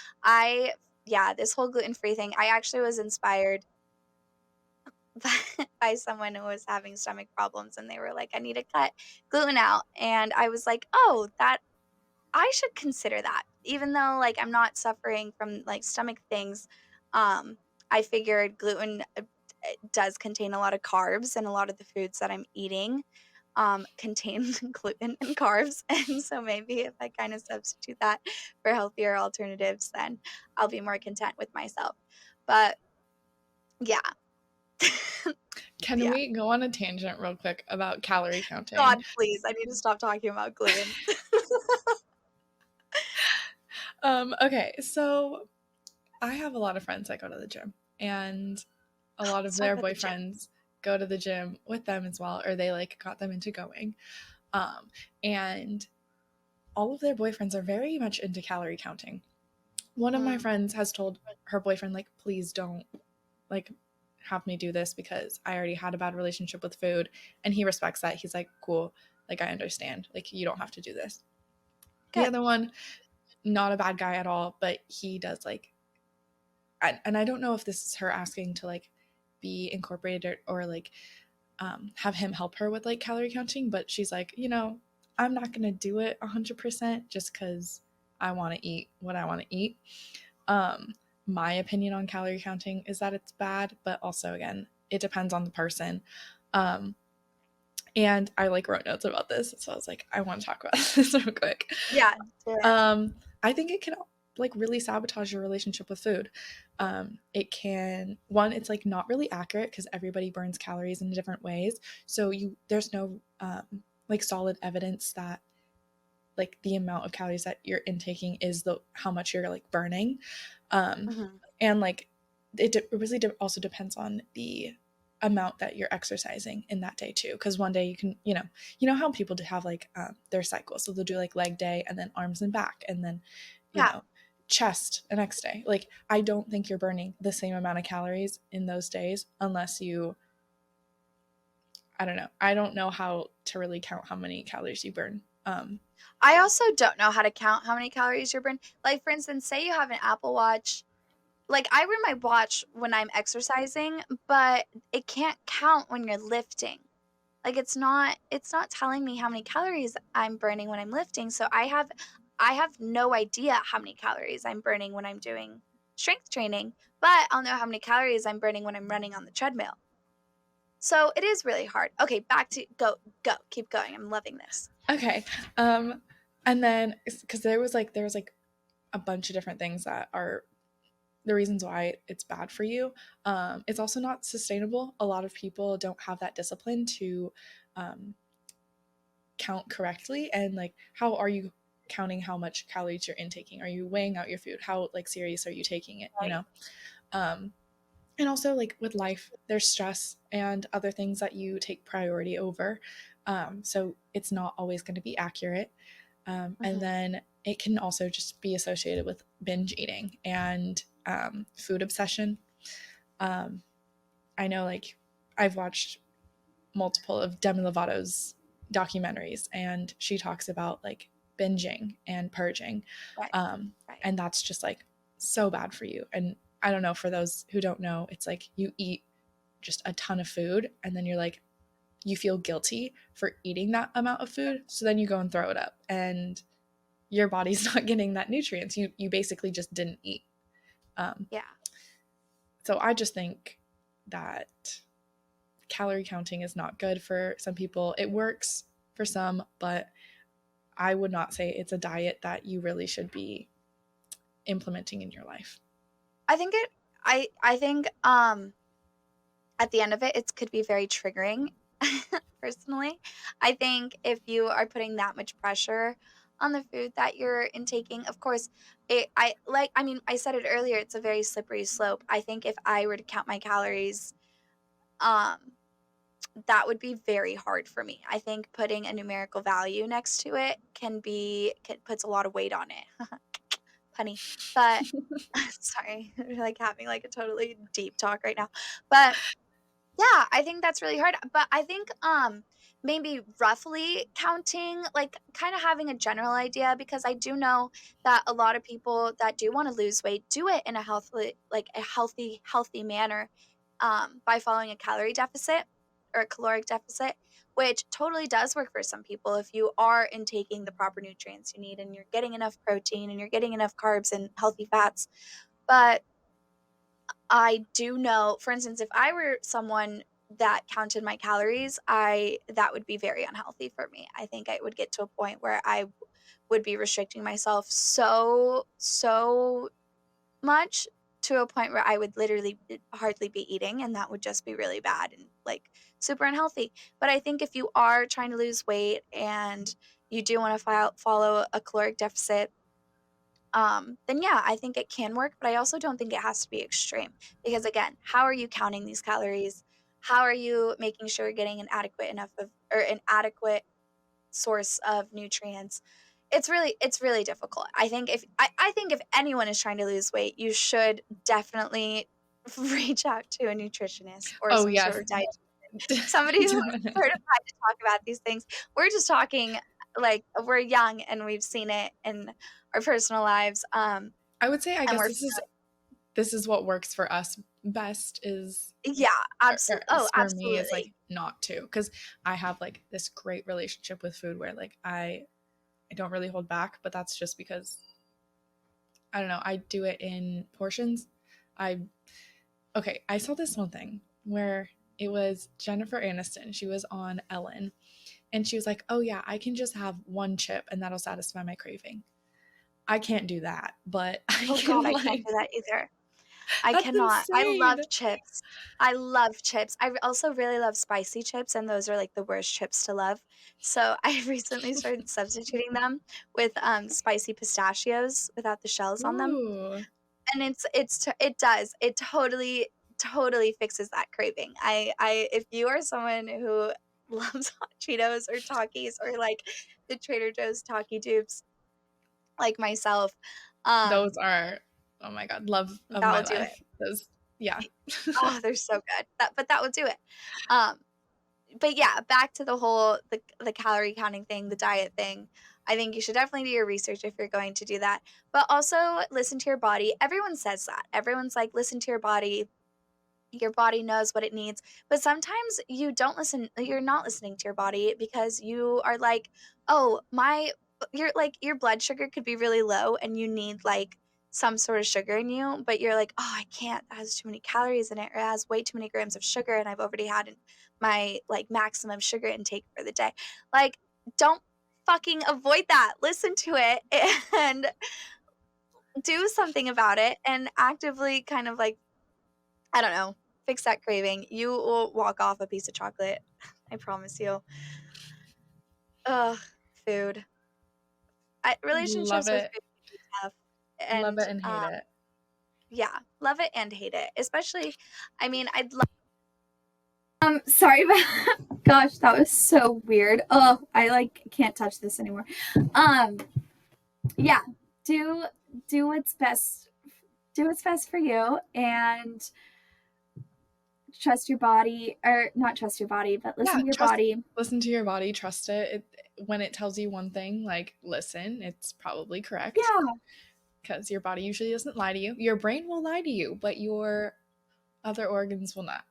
Yeah, this whole gluten free thing, I actually was inspired by someone who was having stomach problems and they were like, I need to cut gluten out. And I was like, oh, that I should consider that. Even though like I'm not suffering from like stomach things, um, I figured gluten does contain a lot of carbs and a lot of the foods that I'm eating contain gluten and carbs. And so maybe if I kind of substitute that for healthier alternatives, then I'll be more content with myself. But yeah. can Yeah. we go on a tangent real quick about calorie God, counting? please, I need to stop talking about gluten. Okay, so I have a lot of friends that go to the gym, and a lot of Let's talk their about the gym. boyfriends go to the gym with them as well, or they like got them into going. Um, and all of their boyfriends are very much into calorie counting. One of my Mm, friends has told her boyfriend, like, please don't like have me do this because I already had a bad relationship with food. And he respects that. He's like, cool, like I understand. Like you don't have to do this. The good. other one, not a bad guy at all, but he does like and I don't know if this is her asking to like be incorporated or like have him help her with like calorie counting, but she's like, you know, I'm not gonna do it 100% just because I want to eat what I want to eat. Um, my opinion on calorie counting is that it's bad, but also again, it depends on the person. Um, and I like wrote notes about this, so I was like, I want to talk about this real quick. Yeah, do it. I think it can like really sabotage your relationship with food. It can one, it's like not really accurate because everybody burns calories in different ways. So there's no like solid evidence that like the amount of calories that you're intaking is the how much you're like burning. Um, Mhm. and like it really also depends on the amount that you're exercising in that day too, because one day you can you know how people have like their cycle, so they'll do like leg day and then arms and back and then you Yeah. know chest the next day. Like I don't think you're burning the same amount of calories in those days unless you I don't know, I don't know how to really count how many calories you burn. I also don't know how to count how many calories you're burning. Like, for instance, say you have an Apple Watch. Like, I wear my watch when I'm exercising, but it can't count when you're lifting. Like, it's not telling me how many calories I'm burning when I'm lifting, so I have no idea how many calories I'm burning when I'm doing strength training, but I'll know how many calories I'm burning when I'm running on the treadmill. So, it is really hard. Okay, back to go, keep going. I'm loving this. Okay. Um, and then because there was like a bunch of different things that are the reasons why it's bad for you. It's also not sustainable. A lot of people don't have that discipline to um, count correctly. And like, how are you counting how much calories you're intaking? Are you weighing out your food? How like serious are you taking it? You Right. know. Um, and also like with life there's stress and other things that you take priority over, so it's not always going to be accurate, and Mhm. then it can also just be associated with binge eating and food obsession. um, I know like I've watched multiple of Demi Lovato's documentaries and she talks about like binging and purging, Right, um, right. and that's just like so bad for you. And I don't know, for those who don't know, it's like you eat just a ton of food and then you're like, you feel guilty for eating that amount of food. So then you go and throw it up and your body's not getting that nutrients. You basically just didn't eat. Um, Yeah. so I just think that calorie counting is not good for some people. It works for some, but I would not say it's a diet that you really should be implementing in your life. I think it I think at the end of it, it could be very triggering. Personally, I think if you are putting that much pressure on the food that you're intaking, of course, I mean, I said it earlier, it's a very slippery slope. I think if I were to count my calories, um, that would be very hard for me. I think putting a numerical value next to it puts a lot of weight on it. Punny. But sorry, we're like having like a totally deep talk right now. But yeah, I think that's really hard, but I think, maybe roughly counting, like, kinda having a general idea because I do know that a lot of people that do wanna lose weight do it in a healthy manner, by following a calorie deficit or a caloric deficit, which totally does work for some people if you are intaking the proper nutrients you need and you're getting enough protein and you're getting enough carbs and healthy fats, but I do know, for instance, if I were someone that counted my calories, I that would be very unhealthy for me. I think I would get to a point where I would be restricting myself so much to a point where I would literally hardly be eating and that would just be really bad and like super unhealthy. But I think if you are trying to lose weight and you do want to follow a caloric deficit, then yeah, I think it can work, but I also don't think it has to be extreme because again, how are you counting these calories? How are you making sure you're getting an adequate enough of or an adequate source of nutrients? It's really difficult. I think if anyone is trying to lose weight, you should definitely reach out to a nutritionist or Oh, some yes. sort of dietitian, somebody who is Definitely. certified to talk about these things. We're just talking like we're young and we've seen it in our personal lives. I would say, I And guess we're this is what works for us best is, yeah, or absolutely. Oh, for me, is like absolutely. not to, because I have like this great relationship with food where like I don't really hold back, but that's just because I don't know, I do it in portions. I Okay, I saw this one thing where it was Jennifer Aniston. She was on Ellen and she was like, "Oh yeah, I can just have one chip and that'll satisfy my craving." I can't do that, but I Oh god, can I can't like do that either. I that's cannot. I insane. love chips. I love chips. Also really love spicy chips, and those are, like, the worst chips to love. So, I recently started substituting them with, spicy pistachios without the shells on them, Ooh. and it does. It totally fixes that craving. If you are someone who loves hot Cheetos or Takis or, like, the Trader Joe's Taki Dupes like myself, Those um, are, oh my god, love of that my will do it. life. Those, yeah. Oh, they're so good. That would do it. Um, but yeah, back to the whole the calorie counting thing, the diet thing. I think you should definitely do your research if you're going to do that. But also listen to your body. Everyone says that. Everyone's like, listen to your body knows what it needs, but sometimes you're not listening to your body because you are like, oh my, your blood sugar could be really low and you need like some sort of sugar in you, but you're like, oh, I can't, that has too many calories in it or it has way too many grams of sugar and I've already had my like maximum sugar intake for the day. Like, don't fucking avoid that, listen to it and do something about it and actively kind of like, I don't know, fix that craving. You will walk off a piece of chocolate. I promise you. Ugh, food. Love Relationships with it. food can be tough, Love and, it and hate it. yeah, love it and hate it, especially I mean, I'd love sorry about gosh, that was so weird. Oh, I, like, can't touch this anymore. Um, yeah, do do what's best do what's best for you, and trust your body or not trust your body, but listen Yeah, to your trust body. listen to your body, trust it. When it tells you one thing, like, listen, it's probably correct. Yeah. because your body usually doesn't lie to you. Your brain will lie to you, but your other organs will not.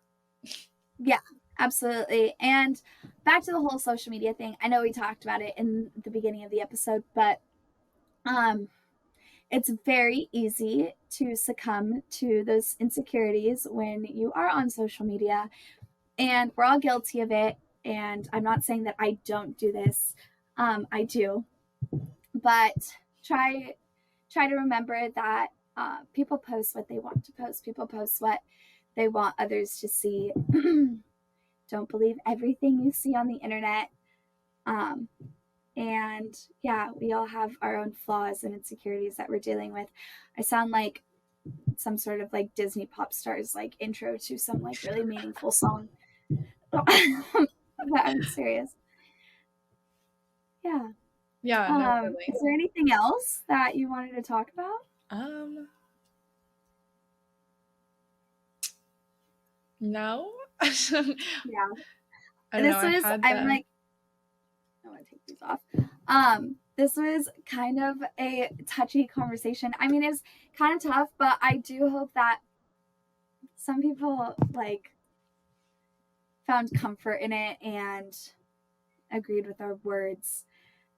Yeah, absolutely. And back to the whole social media thing. I know we talked about it in the beginning of the episode, but um it's very easy to succumb to those insecurities when you are on social media, and we're all guilty of it. And I'm not saying that I don't do this. I do, but try try to remember that people post what they want to post. People post what they want others to see. Don't believe everything you see on the internet. Um, and yeah, we all have our own flaws and insecurities that we're dealing with. I sound like some sort of like Disney pop stars like intro to some like really meaningful song. But I'm serious. Yeah. Yeah, no, really. Is there anything else that you wanted to talk about? Um, no. Yeah. I don't know. This I was had I'm the like I want to take these off. This was kind of a touchy conversation. I mean, it's kind of tough, but I do hope that some people like found comfort in it and agreed with our words,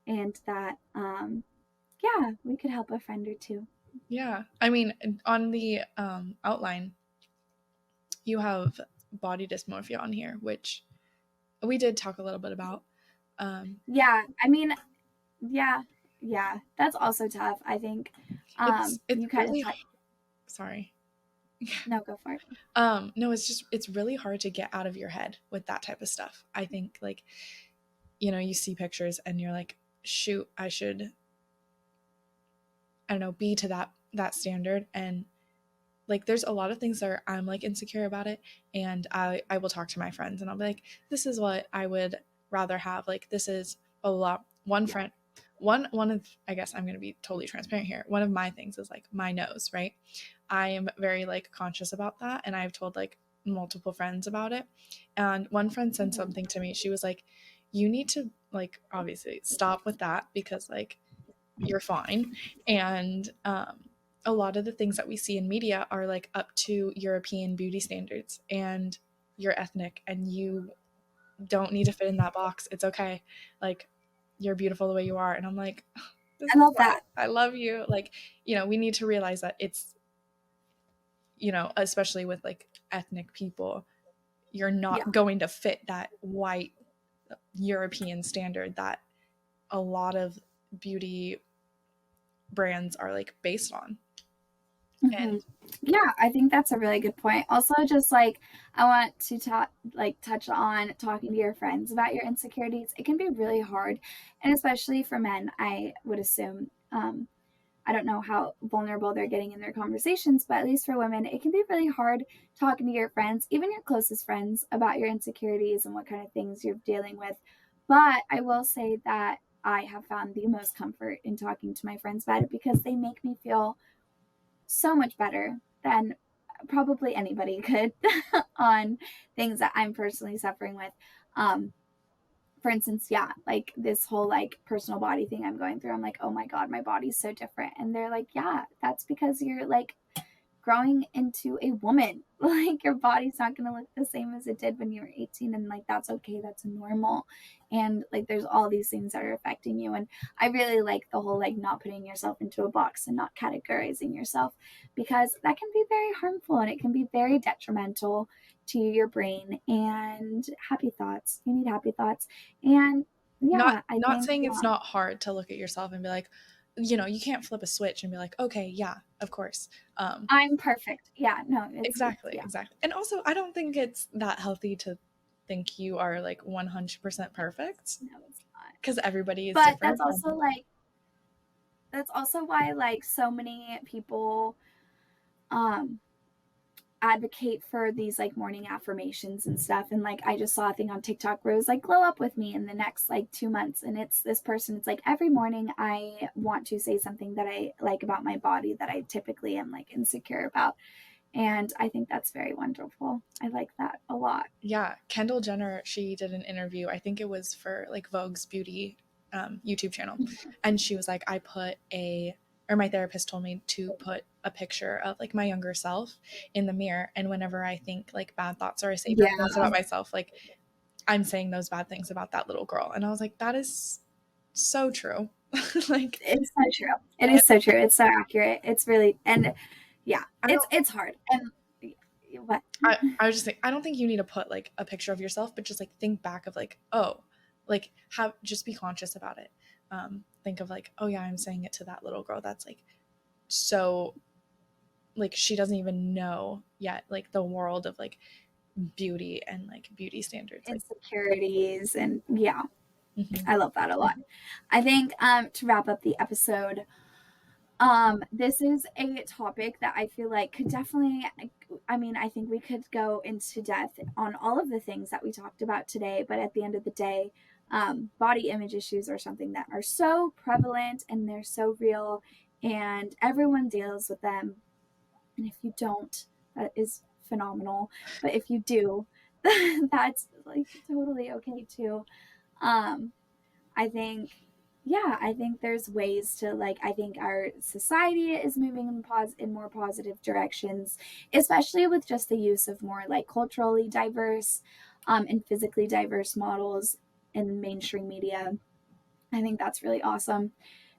and that yeah, we could help a friend or two. yeah. I mean, on the outline, you have body dysmorphia on here, which we did talk a little bit about. Yeah, I mean, yeah, yeah, that's also tough. I think It's you kind of really sorry. no, go for it. No, it's really hard to get out of your head with that type of stuff. I think like, you see pictures and you're like, shoot, I should, I don't know, be to that standard. And like there's a lot of things that I'm like insecure about it, and I will talk to my friends and I'll be like, this is what I would rather have, like this is a lot. One Yeah. friend, one of, I guess I'm going to be totally transparent here, one of my things is like my nose, right? I am very like conscious about that, and I've told like multiple friends about it. And one friend said Mhm. something to me, she was like, you need to like obviously stop with that because like you're fine. And a lot of the things that we see in media are like up to European beauty standards, and you're ethnic and you don't need to fit in that box. It's okay. Like you're beautiful the way you are. And I'm like, this I is love why that. I love you. Like, we need to realize that it's, especially with like ethnic people, you're Yeah. not going to fit that white European standard that a lot of beauty brands are like based on. Hmm. And Yeah, I think that's a really good point. Also, just like I want to talk, like touch on talking to your friends about your insecurities. It can be really hard, and especially for men, I would assume. I don't know how vulnerable they're getting in their conversations, but at least for women, it can be really hard talking to your friends, even your closest friends, about your insecurities and what kind of things you're dealing with. But I will say that I have found the most comfort in talking to my friends about it because they make me feel so much better than probably anybody could on things that I'm personally suffering with. Um, for instance, yeah, like this whole like personal body thing I'm going through, I'm like, oh my God, my body's so different. And they're like, yeah, that's because you're like growing into a woman. Like your body's not going to look the same as it did when you were 18, and like that's okay, that's normal. And like there's all these things that are affecting you. And I really like the whole like not putting yourself into a box and not categorizing yourself, because that can be very harmful and it can be very detrimental to your brain and happy thoughts. You need happy thoughts. And not yeah, I not think saying it's not hard to look at yourself and be like, you can't flip a switch and be like, okay, yeah, of course. I'm perfect. Yeah, no, it's Exactly, yeah. exactly. And also, I don't think it's that healthy to think you are like 100% perfect, No, it's not. because everybody is But different. And that's also why like so many people um advocate for these like morning affirmations and stuff. And like I just saw a thing on TikTok where it was like glow up with me in the next like 2 months, and it's this person, it's like every morning I want to say something that I like about my body that I typically am like insecure about. And I think that's very wonderful. I like that a lot. yeah, Kendall Jenner, she did an interview, I think it was for like Vogue's beauty YouTube channel. And she was like, I put a or my therapist told me to put a picture of like my younger self in the mirror, and whenever I think like bad thoughts or I say bad Yeah, things about myself, like I'm saying those bad things about that little girl. And I was like, that is so true. Like, it's so true. It is so true. It's so accurate. It's really, and yeah, I don't it's hard. And what? I was just saying, I don't think you need to put like a picture of yourself, but just like think back of like, oh, like have just be conscious about it. Think of like, oh yeah, I'm saying it to that little girl. That's like so like she doesn't even know yet like the world of like beauty and like beauty standards. Like, Insecurities and yeah, mhm. I love that a lot. I think to wrap up the episode, this is a topic that I feel like could definitely, I mean, I think we could go into depth on all of the things that we talked about today, but at the end of the day, body image issues are something that are so prevalent and they're so real, and everyone deals with them. And if you don't, that is phenomenal. But if you do, that's like totally okay too. Um, I think, yeah, I think there's ways to like, I think our society is moving in more positive directions, especially with just the use of more like culturally diverse and physically diverse models in mainstream media. I think that's really awesome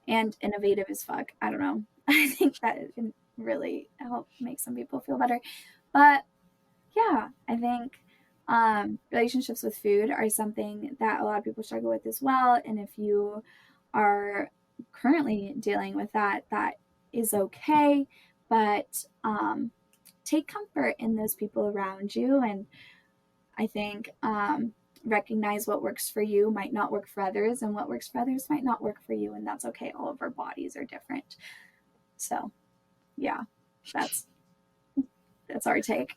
and innovative as fuck. I don't know. I think that it can really help make some people feel better. But yeah, I think relationships with food are something that a lot of people struggle with as well. And if you are currently dealing with that, that is okay. But take comfort in those people around you. And I think recognize what works for you might not work for others, and what works for others might not work for you. And that's okay. All of our bodies are different. So, yeah, that's our take.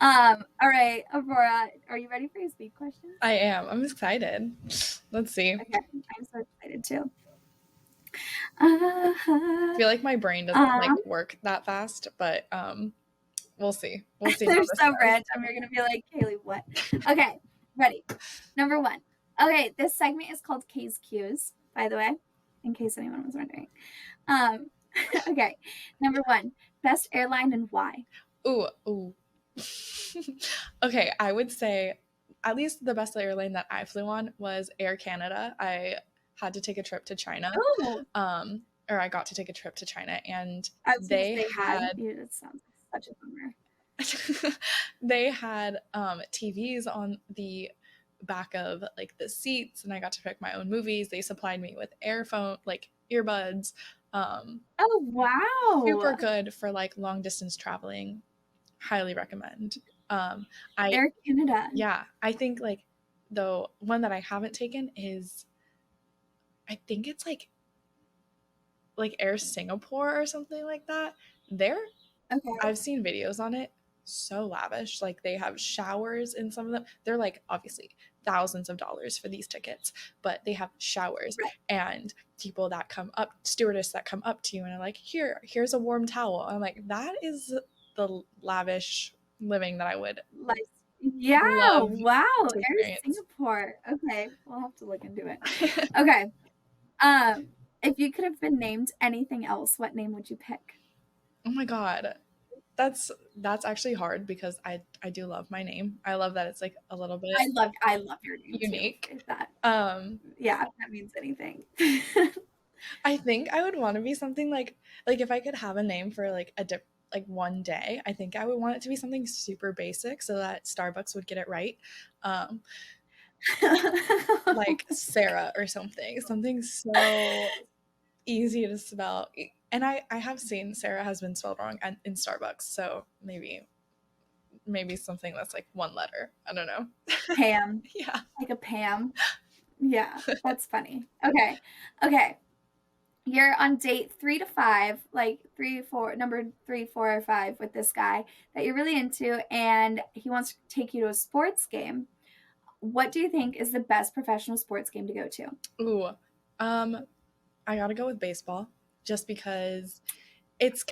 All right, Aurora, are you ready for your speed questions? I am. I'm excited. Let's see. Okay, I'm so excited too. I feel like my brain doesn't like Um, work that fast, but we'll see. We'll see how they're this so goes. random. You're gonna be like, Kaylee, what? Okay, ready. Number one. Okay, this segment is called K's Cues, by the way, in case anyone was wondering. Um, okay, number one, best airline and why? Ooh, ooh. Okay, I would say at least the best airline that I flew on was Air Canada. I had to take a trip to China. Oh, Or I got to take a trip to China, and I was gonna they say had. had It sounds like such a bummer. they had TVs on the back of like the seats, and I got to pick my own movies. They supplied me with earphone like earbuds. Um, Oh Super wow, good for like long distance traveling. Highly recommend. I Air Canada. Yeah, I think like the one that I haven't taken is I think it's like Air Singapore or something like that. They're Okay, I've seen videos on it. So lavish. Like they have showers in some of them. They're like obviously thousands of dollars for these tickets, but they have showers right. and people that come up, stewardess that come up to you and are like, here's a warm towel. I'm like, that is the lavish living that I would Like, yeah, love wow, to Air experience. Singapore. Okay, we'll have to look into it. Okay, um, if you could have been named anything else, what name would you pick? Oh my god. That's actually hard because I do love my name. I love that it's like a little bit I love your name too. unique. If that, Um yeah, if that means anything. I think I would want to be something like if I could have a name for like like one day, I think I would want it to be something super basic so that Starbucks would get it right. Um, like Sarah or something. Something so easy to spell. And I have seen Sarah has been spelled wrong in Starbucks, so maybe something that's like one letter. I don't know. Pam, Yeah. like a Pam. Yeah, that's funny. Okay, okay. You're on date 3 to 5, like three, four, number 3, 4, or 5 with this guy that you're really into, and he wants to take you to a sports game. What do you think is the best professional sports game to go to? Ooh. Um I got to go with baseball just it's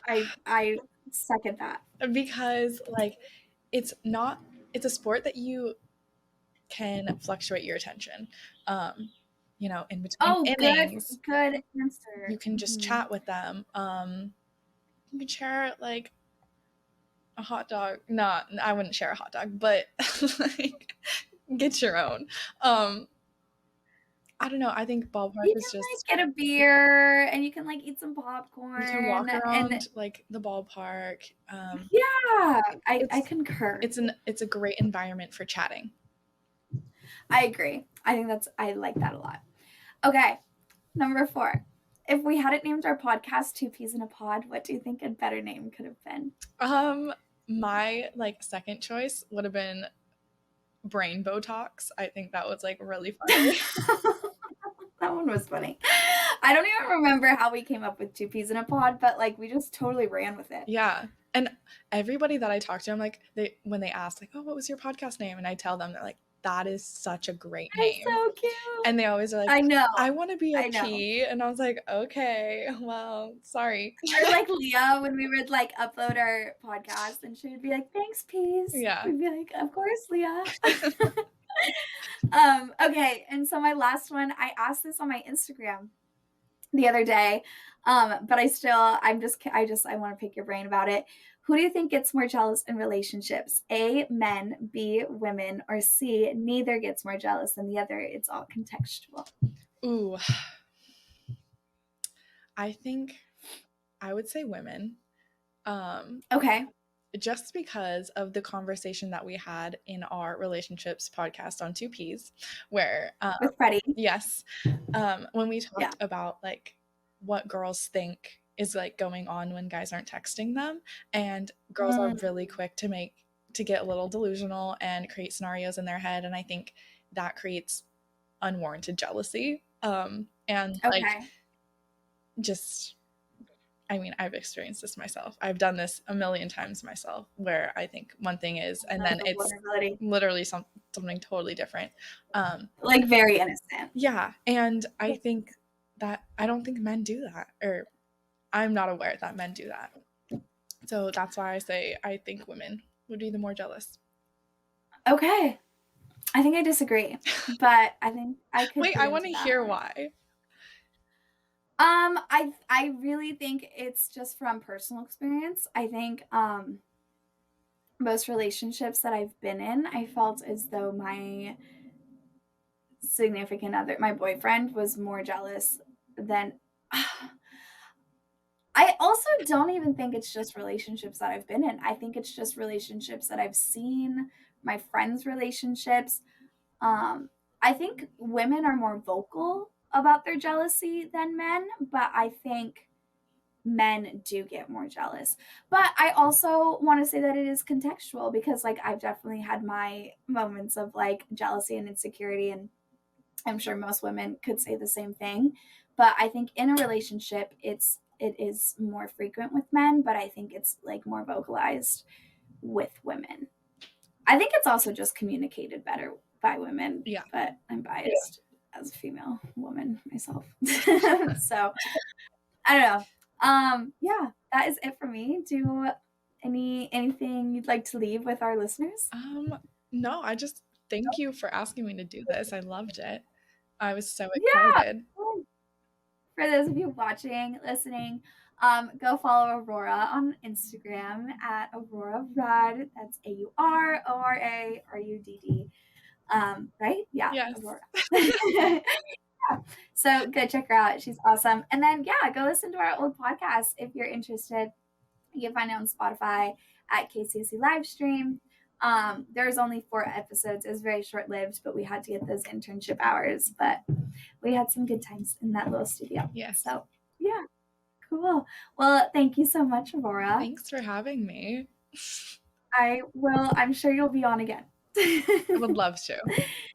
I second that. like it's not it's a sport that you can fluctuate your attention. Um, in between Oh, innings, good you answer. can just Mhm. chat with them. You can share like a hot dog. Not, I wouldn't share a hot dog, but like get your own. Um, I don't know. I think ballpark You is can, just like, get a beer, and you can, like, eat some you can popcorn, walk and around like the ballpark. yeah, I It's concur. it's a great environment for chatting. I agree. I like that a lot. Okay, number 4. If we hadn't named our podcast Two Peas in a Pod, what do you think a better name could have been? My like second choice would have been brain Botox. I think that was like really funny. That one was funny. I don't even remember how we came up with Two Peas in a Pod, but, like, we just totally ran with it. Yeah. And everybody that I talk to, I'm like, when they ask, like, oh, what was your podcast name? And I tell them, they're like, that is such a great It's name. so cute. And they always are like, I know, I want to be a I know. pea. And I was like, okay, well, sorry. Or like Leah, when we would, like, upload our podcast, and she would be like, "Thanks, peas." Yeah. We'd be like, "Of course, Leah." Okay, and so my last one, I asked this on my Instagram the other day, but I wanna pick your brain about it. Who do you think gets more jealous in relationships? A, men, B, women, or C, neither gets more jealous than the other? It's all contextual. Ooh, I think I would say women. Um, Okay, just because of the conversation that we had in our relationships podcast on Two Ps, where, with Freddie. yes, when we Yeah. talked about like what girls think is like going on when guys aren't texting them, and girls are Mm, really quick to get a little delusional and create scenarios in their head, and I think that creates unwarranted jealousy. And like okay. just I mean, I've experienced this myself. I've done this a million times myself where I think one thing is, and Love then the it's vulnerability. literally something totally different. Like, very innocent. Yeah. And I think that I don't think men do that, or I'm not aware that men do that. So that's why I say I think women would be the more jealous. Okay. I think I disagree, but I think I could Wait, get I want into to that. hear why. I really think it's just from personal experience. I think most relationships that I've been in, I felt as though my significant other, my boyfriend, was more jealous than. I also don't even think it's just relationships that I've been in. I think it's just relationships that I've seen, my friends' relationships. Um, I think women are more vocal about their jealousy than men, but I think men do get more jealous. But I also want to say that it is contextual because, like, I've definitely had my moments of like jealousy and insecurity, and I'm sure most women could say the same thing. But I think in a relationship, it is more frequent with men, but I think it's like more vocalized with women. I think it's also just communicated better by women, Yeah. but I'm biased as a female woman myself. So I don't know. Yeah, that is it for me. Do anything you'd like to leave with our listeners? Um, no, I just thank you for asking me to do this. I loved it. I was so Yeah. excited. For those of you watching, listening, go follow Aurora on Instagram at Aurora Rudd. That's AURORARUDD. Right? Yeah, Yes. Aurora. Yeah. So go check her out. She's awesome. And then yeah, go listen to our old podcast if you're interested. You can find it on Spotify at KCC Livestream. There's only 4 episodes. It was very short lived, but we had to get those internship hours. But we had some good times in that little studio. Yes. So yeah, cool. Well, thank you so much, Aurora. Thanks for having me. I'm sure you'll be on again. I would love to.